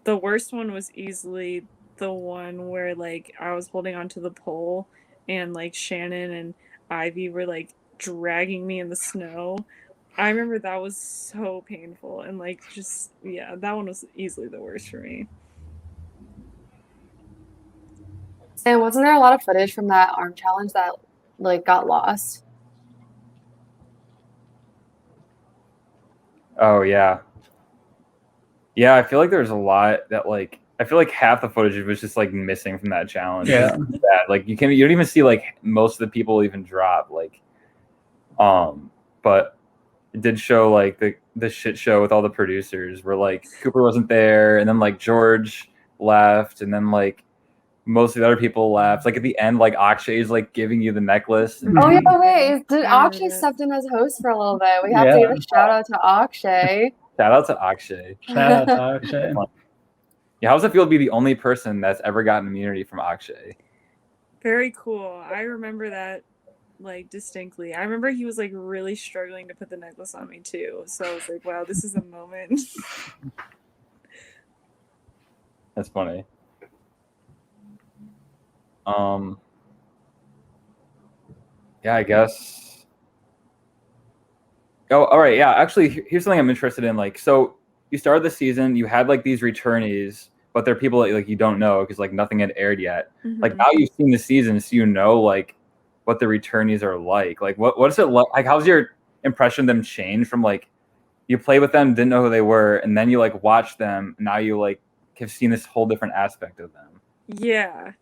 The worst one was easily the one where like I was holding onto the pole and like Shannon and Ivy were like dragging me in the snow. I remember that was so painful and like just yeah, that one was easily the worst for me. And wasn't there a lot of footage from that arm challenge that like got lost? Oh yeah. Yeah, I feel like there's a lot that like I feel like half the footage was just like missing from that challenge. Yeah. Like you don't even see like most of the people even drop like but it did show like the shit show with all the producers where like Cooper wasn't there and then like George left and then like most of the other people left. Like at the end, like Akshay is like giving you the necklace. And Oh yeah, wait. Did Akshay stepped in as host for a little bit? We have to give a shout out to Akshay. Shout out to Akshay. Shout out to Akshay. Yeah, how does it feel to be the only person that's ever gotten immunity from Akshay? Very cool. I remember that like distinctly. I remember he was like really struggling to put the necklace on me too. So I was like, wow, this is a moment. That's funny. Yeah, I guess. Oh, all right. Yeah, actually, here's something I'm interested in. Like, so you started the season, you had like these returnees, but they're people that like you don't know because like nothing had aired yet. Mm-hmm. Like now you've seen the season, so you know like what the returnees are like. Like, what is it like? Like, how's your impression of them change from like you play with them, didn't know who they were, and then you like watch them, and now you like have seen this whole different aspect of them. Yeah.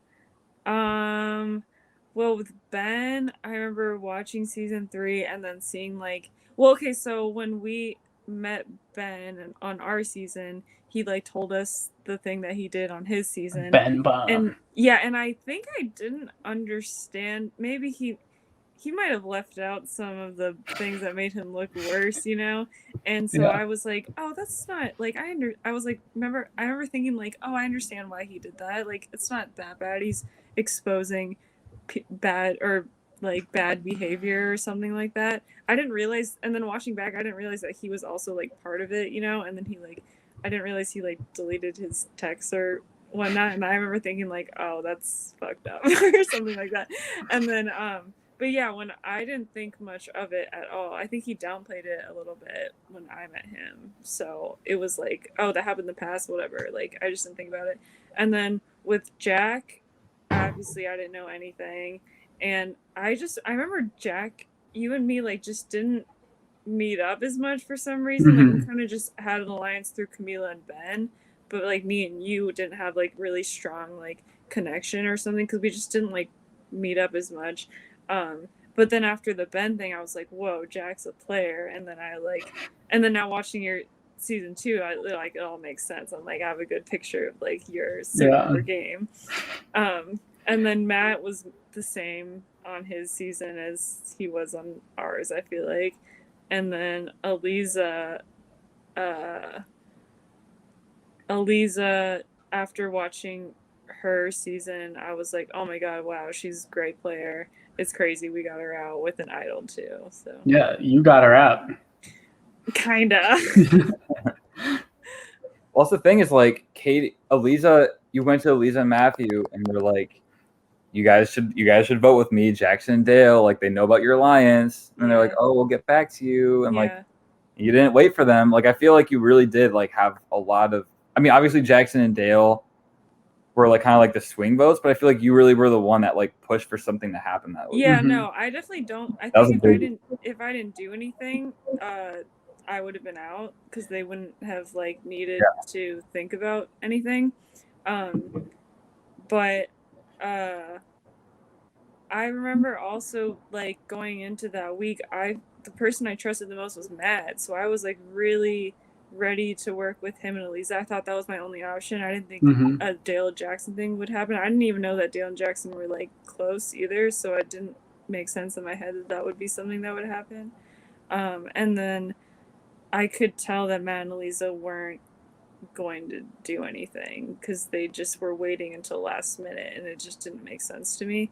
Well, with Ben, I remember watching season 3 and then seeing like, well, okay, so when we met Ben on our season, he like told us the thing that he did on his season. Ben Bomb. And yeah, and I think I didn't understand. Maybe he might have left out some of the things that made him look worse, you know? And so I was like, oh, that's not like I was like, I remember thinking like, oh, I understand why he did that. Like, it's not that bad. He's exposing bad behavior or something like that. I didn't realize, and then watching back, I didn't realize that he was also like part of it, you know? And then I didn't realize he like deleted his texts or whatnot. And I remember thinking like, oh, that's fucked up or something like that. And then, but yeah, when I didn't think much of it at all, I think he downplayed it a little bit when I met him. So it was like, oh, that happened in the past, whatever. Like, I just didn't think about it. And then with Jack, obviously I didn't know anything. And I remember Jack, you and me, like, just didn't meet up as much for some reason. Like, we kind of just had an alliance through Camila and Ben. But, like, me and you didn't have, like, really strong, like, connection or something because we just didn't, like, meet up as much. But then after the Ben thing, I was like, whoa, Jack's a player. And then now watching your season 2, it all makes sense. I'm like, I have a good picture of like your signature game. And then Matt was the same on his season as he was on ours, I feel like. And then Aliza, after watching her season, I was like, oh my god, wow, she's a great player. It's crazy we got her out with an idol too. So yeah, you got her out. Kinda. Well, the thing is, like, Aliza, you went to Aliza and Matthew, and they're like, you guys should vote with me, Jackson and Dale. Like, they know about your alliance, and they're like, oh, we'll get back to you, and like, you didn't wait for them. Like, I feel like you really did like have a lot of. I mean, obviously Jackson and Dale were like kind of like the swing votes, but I feel like you really were the one that like pushed for something to happen that week. Yeah, no, I definitely don't. I think if I didn't do anything, I would have been out because they wouldn't have like needed to think about anything. But I remember also like going into that week, the person I trusted the most was Matt, so I was like really ready to work with him and Elisa. I thought that was my only option. I didn't think a Dale Jackson thing would happen. I didn't even know that Dale and Jackson were like close either, so it didn't make sense in my head that that would be something that would happen. And then I could tell that Matt and Elisa weren't going to do anything because they just were waiting until last minute, and it just didn't make sense to me.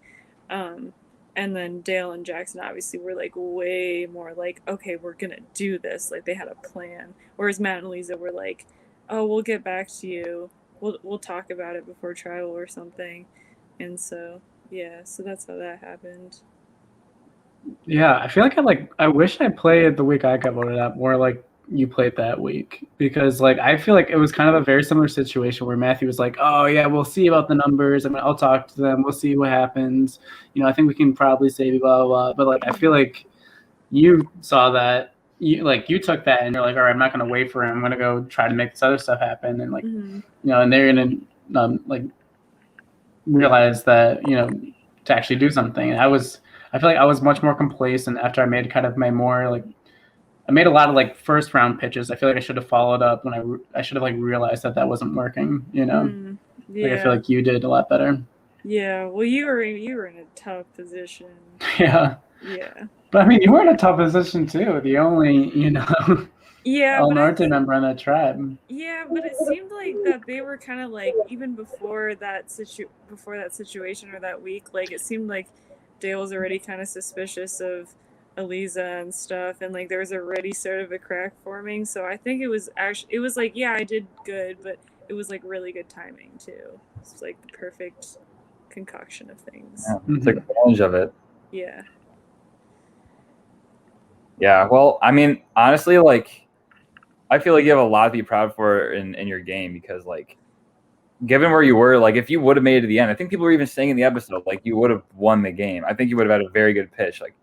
And then Dale and Jackson obviously were like way more like, okay, we're gonna do this. Like they had a plan. Whereas Matt and Lisa were like, oh, we'll get back to you. We'll talk about it before trial or something. And so yeah, so that's how that happened. Yeah, I feel like I wish I played the week I got voted out more like you played that week, because like I feel like it was kind of a very similar situation where Matthew was like, "Oh yeah, we'll see about the numbers. I mean, I'll talk to them. We'll see what happens. You know, I think we can probably say blah blah blah." But like I feel like you saw that, you took that and you're like, "All right, I'm not going to wait for him. I'm going to go try to make this other stuff happen." And like you know, and they're going to like realize that, you know, to actually do something. And I feel like I was much more complacent after I made kind of my more like, I made a lot of like first round pitches. I feel like I should have followed up when I should have like realized that wasn't working, you know. Yeah. Like I feel like you did a lot better. Yeah. Well, you were in a tough position. Yeah. Yeah. But I mean, you were in a tough position too. The only, you know, yeah, El but Norte member on that tribe. Yeah, but it seemed like that they were kind of like, even before that situation or that week, like it seemed like Dale was already kind of suspicious of Eliza and stuff, and like there was already sort of a crack forming. So I think it was like, yeah, I did good, but it was like really good timing too. It's like the perfect concoction of things. Yeah, took advantage of it. Yeah. Yeah, well, I mean, honestly, like, I feel like you have a lot to be proud for in your game, because, like, given where you were, like, if you would have made it to the end, I think people were even saying in the episode, like, you would have won the game. I think you would have had a very good pitch. Like,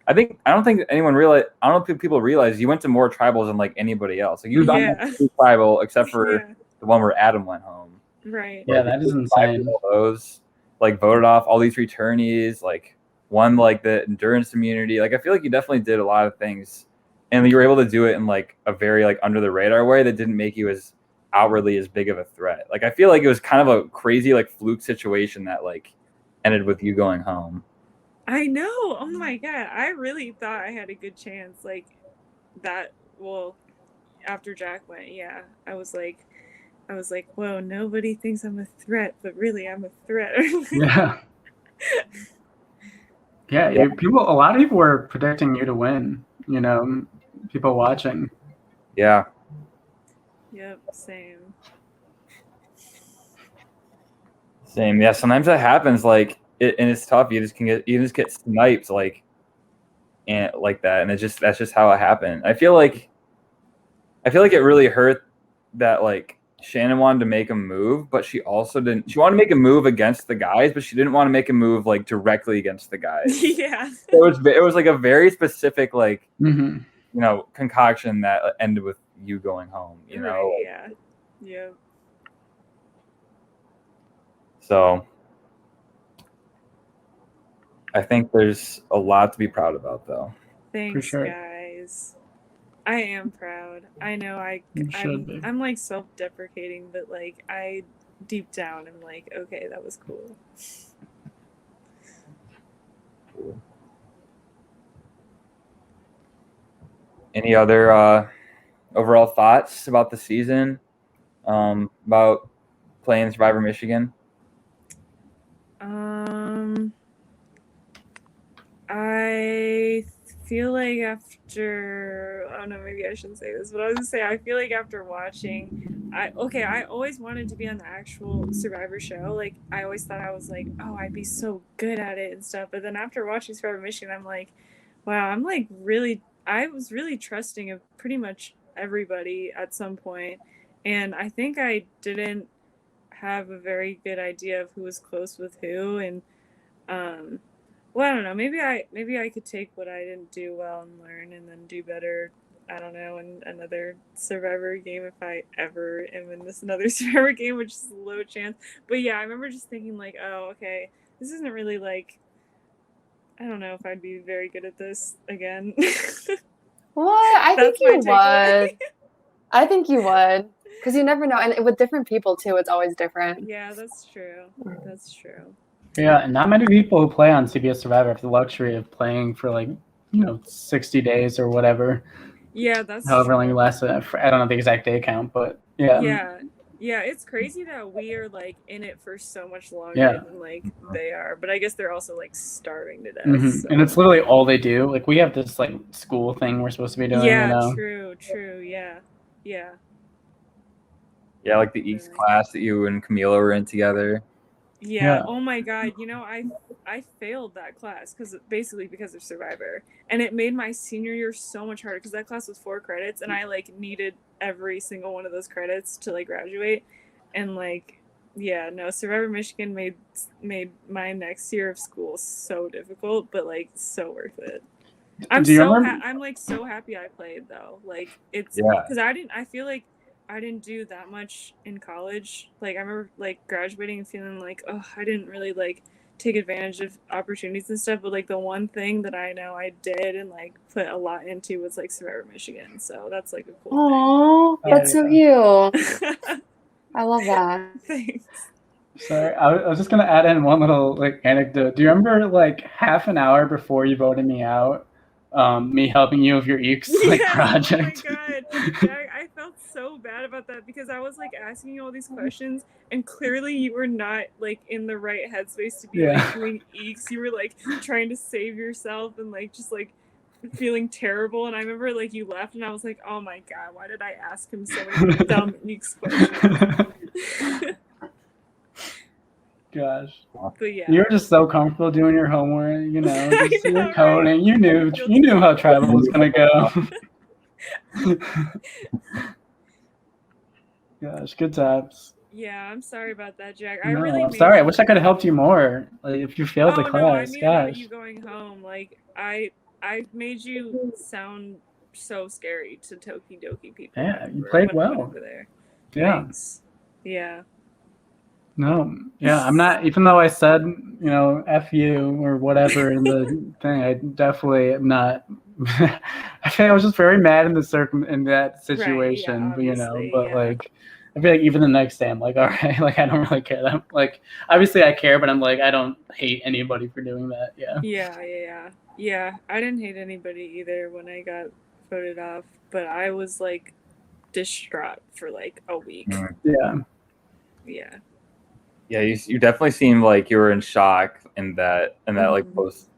I don't think anyone realized. I don't think people realize you went to more tribals than like anybody else. Like, you've done every tribal except for the one where Adam went home. Right. Yeah, that is insane. Those, like, voted off all these returnees, like, won like the endurance immunity. Like, I feel like you definitely did a lot of things, and you were able to do it in like a very like under the radar way that didn't make you as outwardly as big of a threat. Like, I feel like it was kind of a crazy like fluke situation that like ended with you going home. I know. Oh my god, I really thought I had a good chance. Like that. Well, after Jack went, yeah, I was like, whoa, nobody thinks I'm a threat, but really I'm a threat. Yeah. Yeah, a lot of people were predicting you to win, you know, people watching. Yeah. Yep, same. Yeah, sometimes that happens, like, and it's tough. You just get sniped, like, and like that, and that's just how it happened. I feel like it really hurt that like Shannon wanted to make a move, but she also didn't. She wanted to make a move against the guys, but she didn't want to make a move like directly against the guys. Yeah. So it was like a very specific like you know, concoction that ended with you going home. You know. Right, yeah. Yeah. So I think there's a lot to be proud about, though. Thanks, guys. I am proud. I know I'm like self-deprecating, but like I deep down I'm like, okay, that was cool. Any other overall thoughts about the season? About playing Survivor Michigan? I feel like after, oh no, maybe I shouldn't say this, but I was gonna say, I feel like after watching, I always wanted to be on the actual Survivor show. Like, I always thought I was like, oh, I'd be so good at it and stuff. But then after watching Survivor Michigan, I'm like, wow, I was really trusting of pretty much everybody at some point. And I think I didn't have a very good idea of who was close with who. And, well, I don't know. Maybe I could take what I didn't do well and learn and then do better I don't know, in another Survivor game if I ever am in this another Survivor game, which is a low chance. But yeah, I remember just thinking like, oh, okay, this isn't really like, I don't know if I'd be very good at this again. What? I think That's my you takeaway. would. I think you would. Because you never know. And with different people, too, it's always different. Yeah, that's true. That's true. Yeah, and not many people who play on CBS Survivor have the luxury of playing for like 60 days or whatever. Yeah, that's however true. long it lasts. I don't know the exact day count, but yeah. Yeah, it's crazy that we are like in it for so much longer Yeah. than like they are. But I guess they're also like starving to death. Mm-hmm. So. And it's literally all they do. Like we have this like school thing we're supposed to be doing. Yeah, true. Yeah. Yeah, like the East class that you and Camila were in together. Yeah. Oh my God. I failed that class because of Survivor, and it made my senior year so much harder because that class was 4 credits, and I like needed every single one of those credits to like graduate, and like Survivor Michigan made my next year of school so difficult, but like so worth it. I'm like so happy I played though. Like it's because I feel like I didn't do that much in college. Like I remember like graduating and feeling like, oh, I didn't really like take advantage of opportunities and stuff. But like the one thing that I know I did and like put a lot into was like Survivor Michigan. So that's like a cool thing. That's so cute. I love that. Thanks. Sorry, I was just gonna add in one little like anecdote. Do you remember like half an hour before you voted me out, me helping you with your EECS project? Oh my God, Jack, I felt so bad about that because I was like asking you all these questions, and clearly you were not like in the right headspace to be like doing EECS. You were like trying to save yourself and like just like feeling terrible. And I remember like you left, and I was like, oh my God, why did I ask him so many dumb EECS questions? Gosh. But yeah. You were just so comfortable doing your homework, just your coding. Right? You knew how tribal was gonna go. Gosh, good times. Yeah, I'm sorry about that, Jack. I'm sorry. I wish I could have helped you more. Like if you failed the class. No, I mean about you going home. Like I made you sound so scary to Toki Doki people. Yeah, you played well over there. Yeah. Thanks. Yeah. No, yeah, I'm not. Even though I said, F you or whatever in the thing, I definitely am not. I think I was just very mad in that situation, right, yeah, but like, I feel like even the next day, I'm like, all right, like I don't really care. I'm like, obviously I care, but I'm like, I don't hate anybody for doing that. Yeah. I didn't hate anybody either when I got voted off, but I was like distraught for like a week. Yeah, you definitely seemed like you were in shock in that like post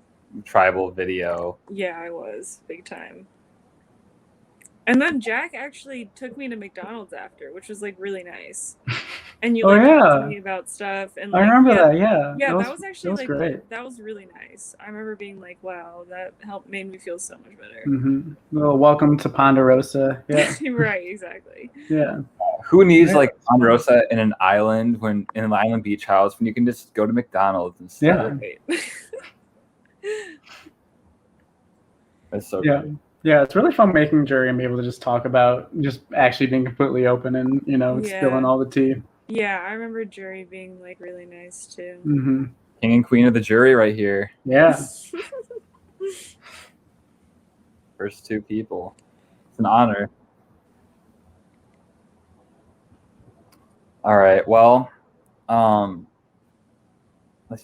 tribal video. Yeah, I was big time. And then Jack actually took me to McDonald's after, which was like really nice. And you talked to me about stuff, and like, I remember that. Yeah, that was actually like great. That was really nice. I remember being like, wow, that made me feel so much better. Mm-hmm. Well, welcome to Ponderosa. Yeah. Right, exactly. Yeah. Who needs like Ponderosa in an island in an island beach house when you can just go to McDonald's instead? Yeah. That's so great. Yeah, it's really fun making jury and be able to just talk about just actually being completely open and spilling all the tea. Yeah, I remember jury being like really nice too. Mm-hmm. King and queen of the jury right here. Yeah. First 2 people. It's an honor. All right. Well, unless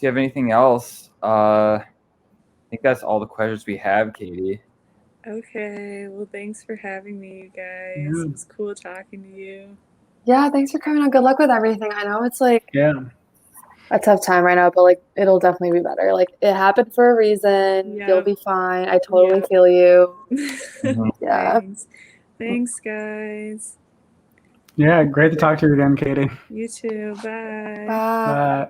you have anything else, I think that's all the questions we have, Katie. Okay. Well, thanks for having me, you guys. It was cool talking to you. Yeah, thanks for coming on. Good luck with everything. I know it's like a tough time right now, but like it'll definitely be better. Like it happened for a reason. You'll be fine. I totally feel you. Yeah. Thanks, guys. Yeah, great to talk to you again, Katie. You too. Bye. Bye.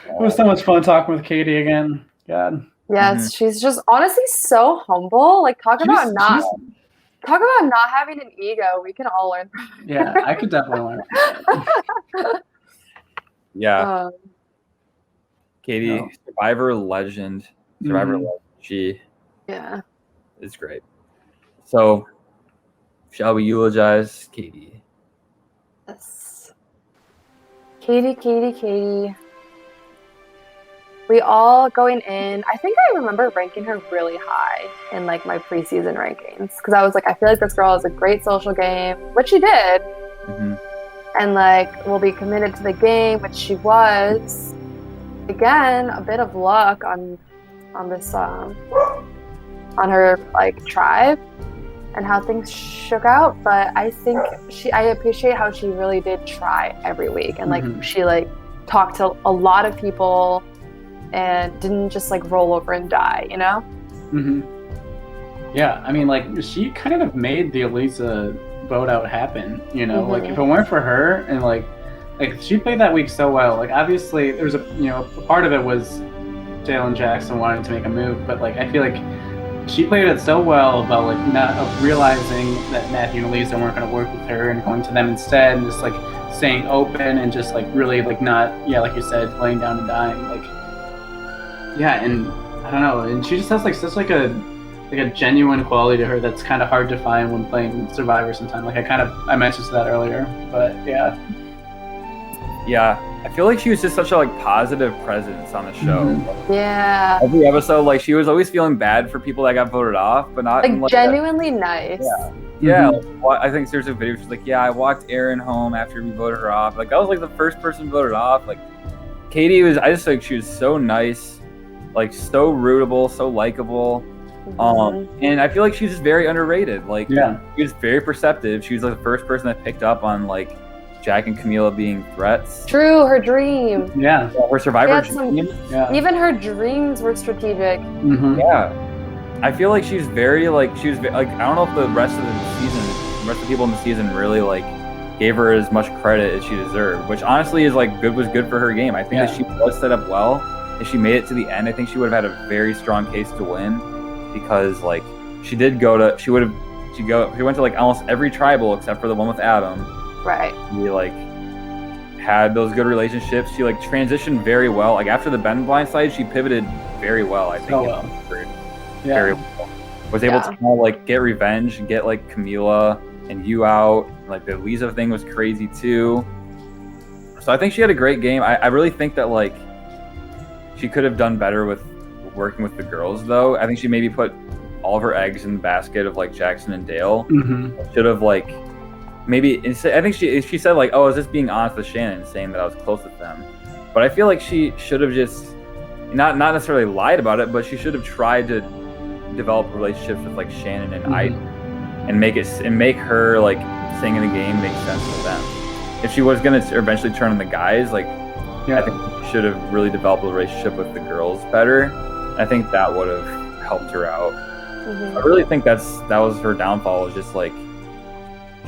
It was so much fun talking with Katie again. God. Yes, she's just honestly so humble. Like talk about not having an ego. We can all learn from her. Yeah, I could definitely learn from Yeah. Katie, Survivor legend. She is great. So, shall we eulogize Katie? Yes. Katie. We all going in. I think I remember ranking her really high in like my preseason rankings because I was like, I feel like this girl has a great social game, which she did, and like will be committed to the game, which she was. Again, a bit of luck on this on her like tribe and how things shook out, but I think I appreciate how she really did try every week and like she like talked to a lot of people and didn't just like roll over and die, you know? Yeah, I mean, like she kind of made the Elisa vote out happen, you know? Like if it weren't for her and like she played that week so well. Like obviously there's a part of it was Jalen Jackson wanting to make a move, but like I feel like she played it so well about like not realizing that Matthew and Elisa weren't going to work with her and going to them instead, and just like staying open and just like really like not like you said, laying down and dying. Like and I don't know, and she just has like such like a genuine quality to her that's kind of hard to find when playing Survivor sometimes. Like I mentioned that earlier, but yeah, I feel like she was just such a like positive presence on the show. Yeah. Every episode, like she was always feeling bad for people that got voted off, but not like genuinely nice. Yeah. Like, I think there's a video. She's like, I walked Erin home after we voted her off. Like that was like the first person voted off. Like Katie was. I just think she was so nice, like so rootable, so likable. And I feel like she's just very underrated. Like she was very perceptive. She was like the first person that picked up on like Jack and Camila being threats. True, her dream. Yeah, her Survivor dream. Even her dreams were strategic. Yeah, I feel like she's very like I don't know if the rest of the people in the season really like gave her as much credit as she deserved, which honestly is like was good for her game. I think that she was set up well. If she made it to the end, I think she would have had a very strong case to win because like she went to like almost every tribal except for the one with Adam. Right. She like had those good relationships. She like transitioned very well. Like after the Ben blindside, she pivoted very well. I think very well. Was able to kind of like get revenge and get like Camila and you out. Like the Lisa thing was crazy too. So I think she had a great game. I really think that like she could have done better with working with the girls though. I think she maybe put all of her eggs in the basket of like Jackson and Dale. Should have like maybe I think she said like, oh, is this being honest with Shannon, saying that I was close with them? But I feel like she should have just not necessarily lied about it, but she should have tried to develop relationships with like Shannon and Ida and make her like staying in the game make sense to them. If she was gonna eventually turn on the guys, like I think she should have really developed a relationship with the girls better. I think that would have helped her out. I really think that was her downfall. Was just like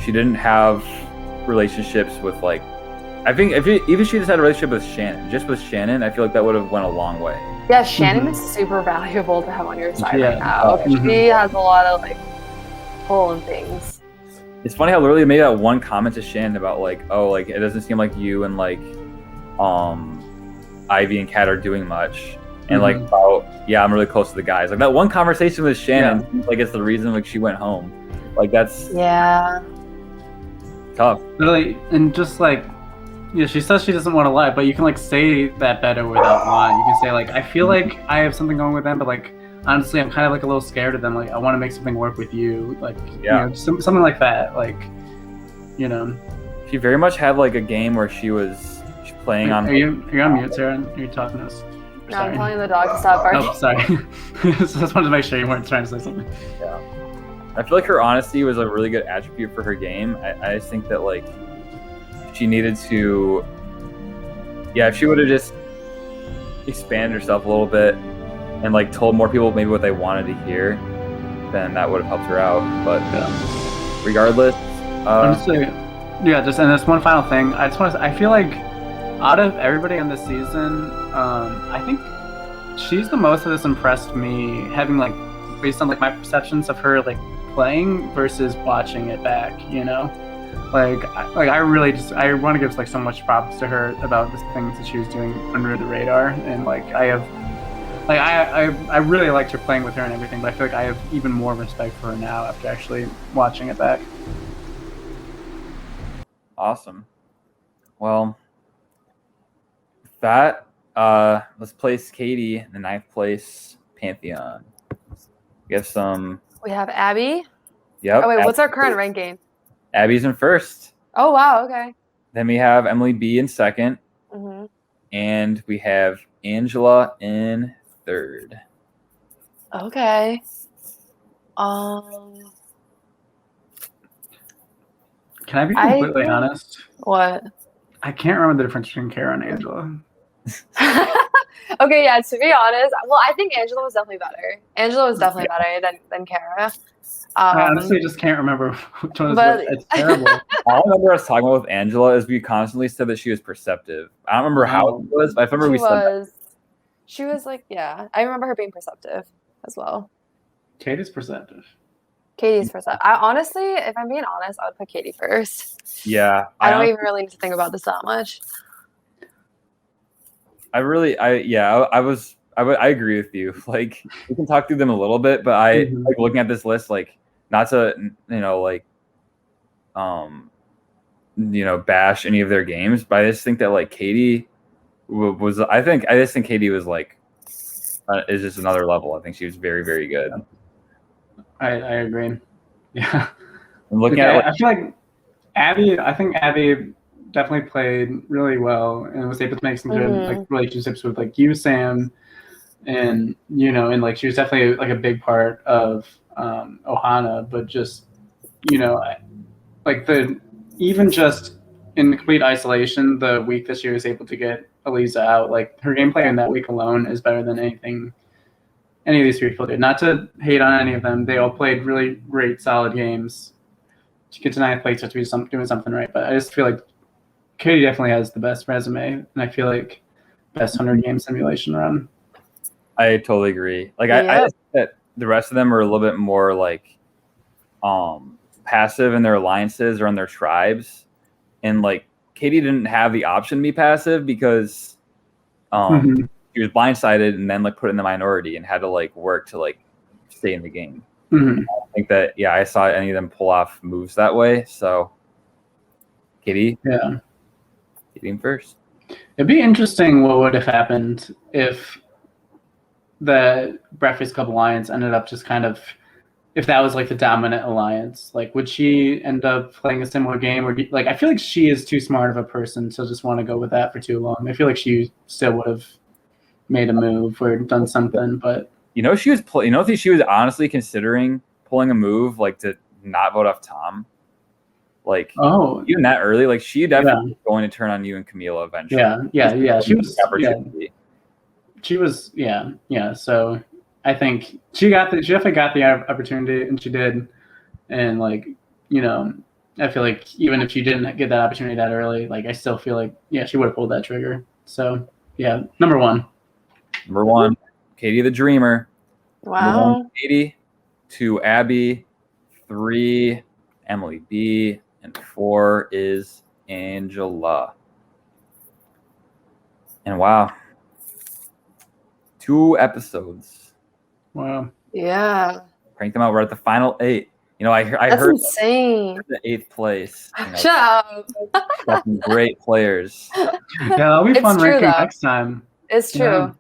she didn't have relationships with like. I think even she just had a relationship with Shannon, I feel like that would have went a long way. Yeah, Shannon is super valuable to have on your side right now. She has a lot of like pull and things. It's funny how literally made that one comment to Shannon about like, oh, like it doesn't seem like you and like Ivy and Kat are doing much. And like, oh yeah, I'm really close to the guys. Like that one conversation with Shannon, like it's the reason like she went home. Like that's tough. Really, and just like, she says she doesn't want to lie, but you can like say that better without lying. You can say like, I feel like I have something going with them, but like honestly, I'm kind of like a little scared of them. Like I want to make something work with you. Like something like that. Like she very much had like a game where she's playing on. You're on mute, Sarah. You're talking to us. No, I'm telling the dog to stop barking. Oh, sorry. So I just wanted to make sure you weren't trying to say something. Yeah. I feel like her honesty was a really good attribute for her game. I just think that like she needed to, if she would have just expanded herself a little bit and like told more people maybe what they wanted to hear, then that would have helped her out. But regardless, honestly, just and there's one final thing. I feel like out of everybody on this season, I think she's the most that's impressed me, having like based on like my perceptions of her like playing versus watching it back. I really just I want to give like so much props to her about the things that she was doing under the radar, and like I have like I really liked her playing with her and everything, but I feel like I have even more respect for her now after actually watching it back. Awesome. Well, with that, let's place Katie in the 9th place Pantheon. We have some. We have Abby. Yep. Oh wait, what's our current ranking? Abby's in 1st. Oh wow, okay. Then we have Emily B in 2nd. Mm-hmm. And we have Angela in 3rd. Okay. Can I be completely honest? What? I can't remember the difference between Kara and Angela. Okay, yeah, to be honest, well, I think Angela was definitely better. Angela was definitely better than Kara. I honestly just can't remember which one but- it's terrible. All I remember us talking about with Angela is we constantly said that she was perceptive. I don't remember how it was, but I remember we said that. She was like, yeah. I remember her being perceptive as well. Katie's perceptive. Katie's perceptive. I honestly, if I'm being honest, I would put Katie first. Yeah. I don't even really need to think about this that much. I agree with you. Like, we can talk through them a little bit, but like looking at this list, like, not to bash any of their games, but I just think that like Katie was. I just think Katie was like is just another level. I think she was very, very good. I agree. Yeah. And looking at, I feel like Abby. I think Abby definitely played really well and was able to make some good like relationships with like you, Sam, and and like she was definitely like a big part of Ohana, but just like even just in complete isolation, the week that she was able to get Eliza out, like her gameplay in that week alone is better than any of these 3 people did. Not to hate on any of them, they all played really great, solid games. To get to 9th place, have to be doing something right. But I just feel like Katie definitely has the best resume, and I feel like best 100-game simulation run. I totally agree. Like I think that the rest of them are a little bit more like passive in their alliances or in their tribes, and like Katie didn't have the option to be passive because she was blindsided and then like put in the minority and had to like work to like stay in the game. I think that I saw any of them pull off moves that way. So Katie in first. It'd be interesting what would have happened if the Breakfast Club alliance ended up just kind of, if that was like the dominant alliance, like would she end up playing a similar game, or like I feel like she is too smart of a person to just want to go with that for too long. I feel like she still would have made a move or done something, but she was she was honestly considering pulling a move like to not vote off Tom. Like even that early, like she definitely was going to turn on you and Camila eventually. Yeah. She was. So I think she definitely got the opportunity, and she did. And like I feel like even if she didn't get that opportunity that early, like I still feel like she would have pulled that trigger. So number one, Katie the Dreamer. Wow. Number 1, Katie. 2, Abby. 3, Emily B. And 4 is Angela. And wow. 2 episodes. Wow. Yeah. Crank them out. We're at the final 8. I That's heard insane. The 8th place. Shut up. Got some great players. Yeah, that'll be fun ranking next time. It's true.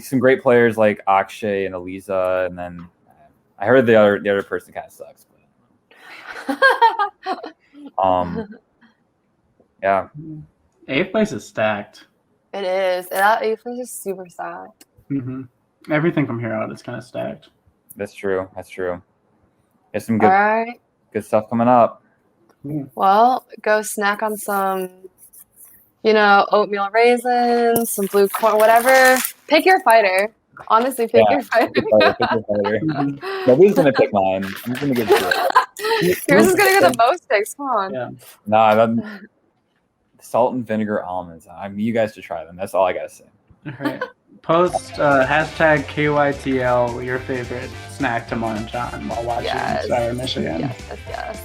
Some great players like Akshay and Eliza, and then I heard the other person kind of sucks. But, yeah. 8th place is stacked. It is. That 8th place is super stacked. Everything from here out is kind of stacked. That's true. There's some good stuff coming up. Well, go snack on some, oatmeal raisins, some blue corn, whatever. Pick your fighter. Honestly, pick your fighter. Nobody's gonna pick mine. I'm just gonna get it. Yours is gonna get the most picks. Come on. Yeah. Nah, salt and vinegar almonds. You guys should try them. That's all I gotta say. All right. Post hashtag KYTL your favorite snack to munch on while watching Sour Michigan. Yes.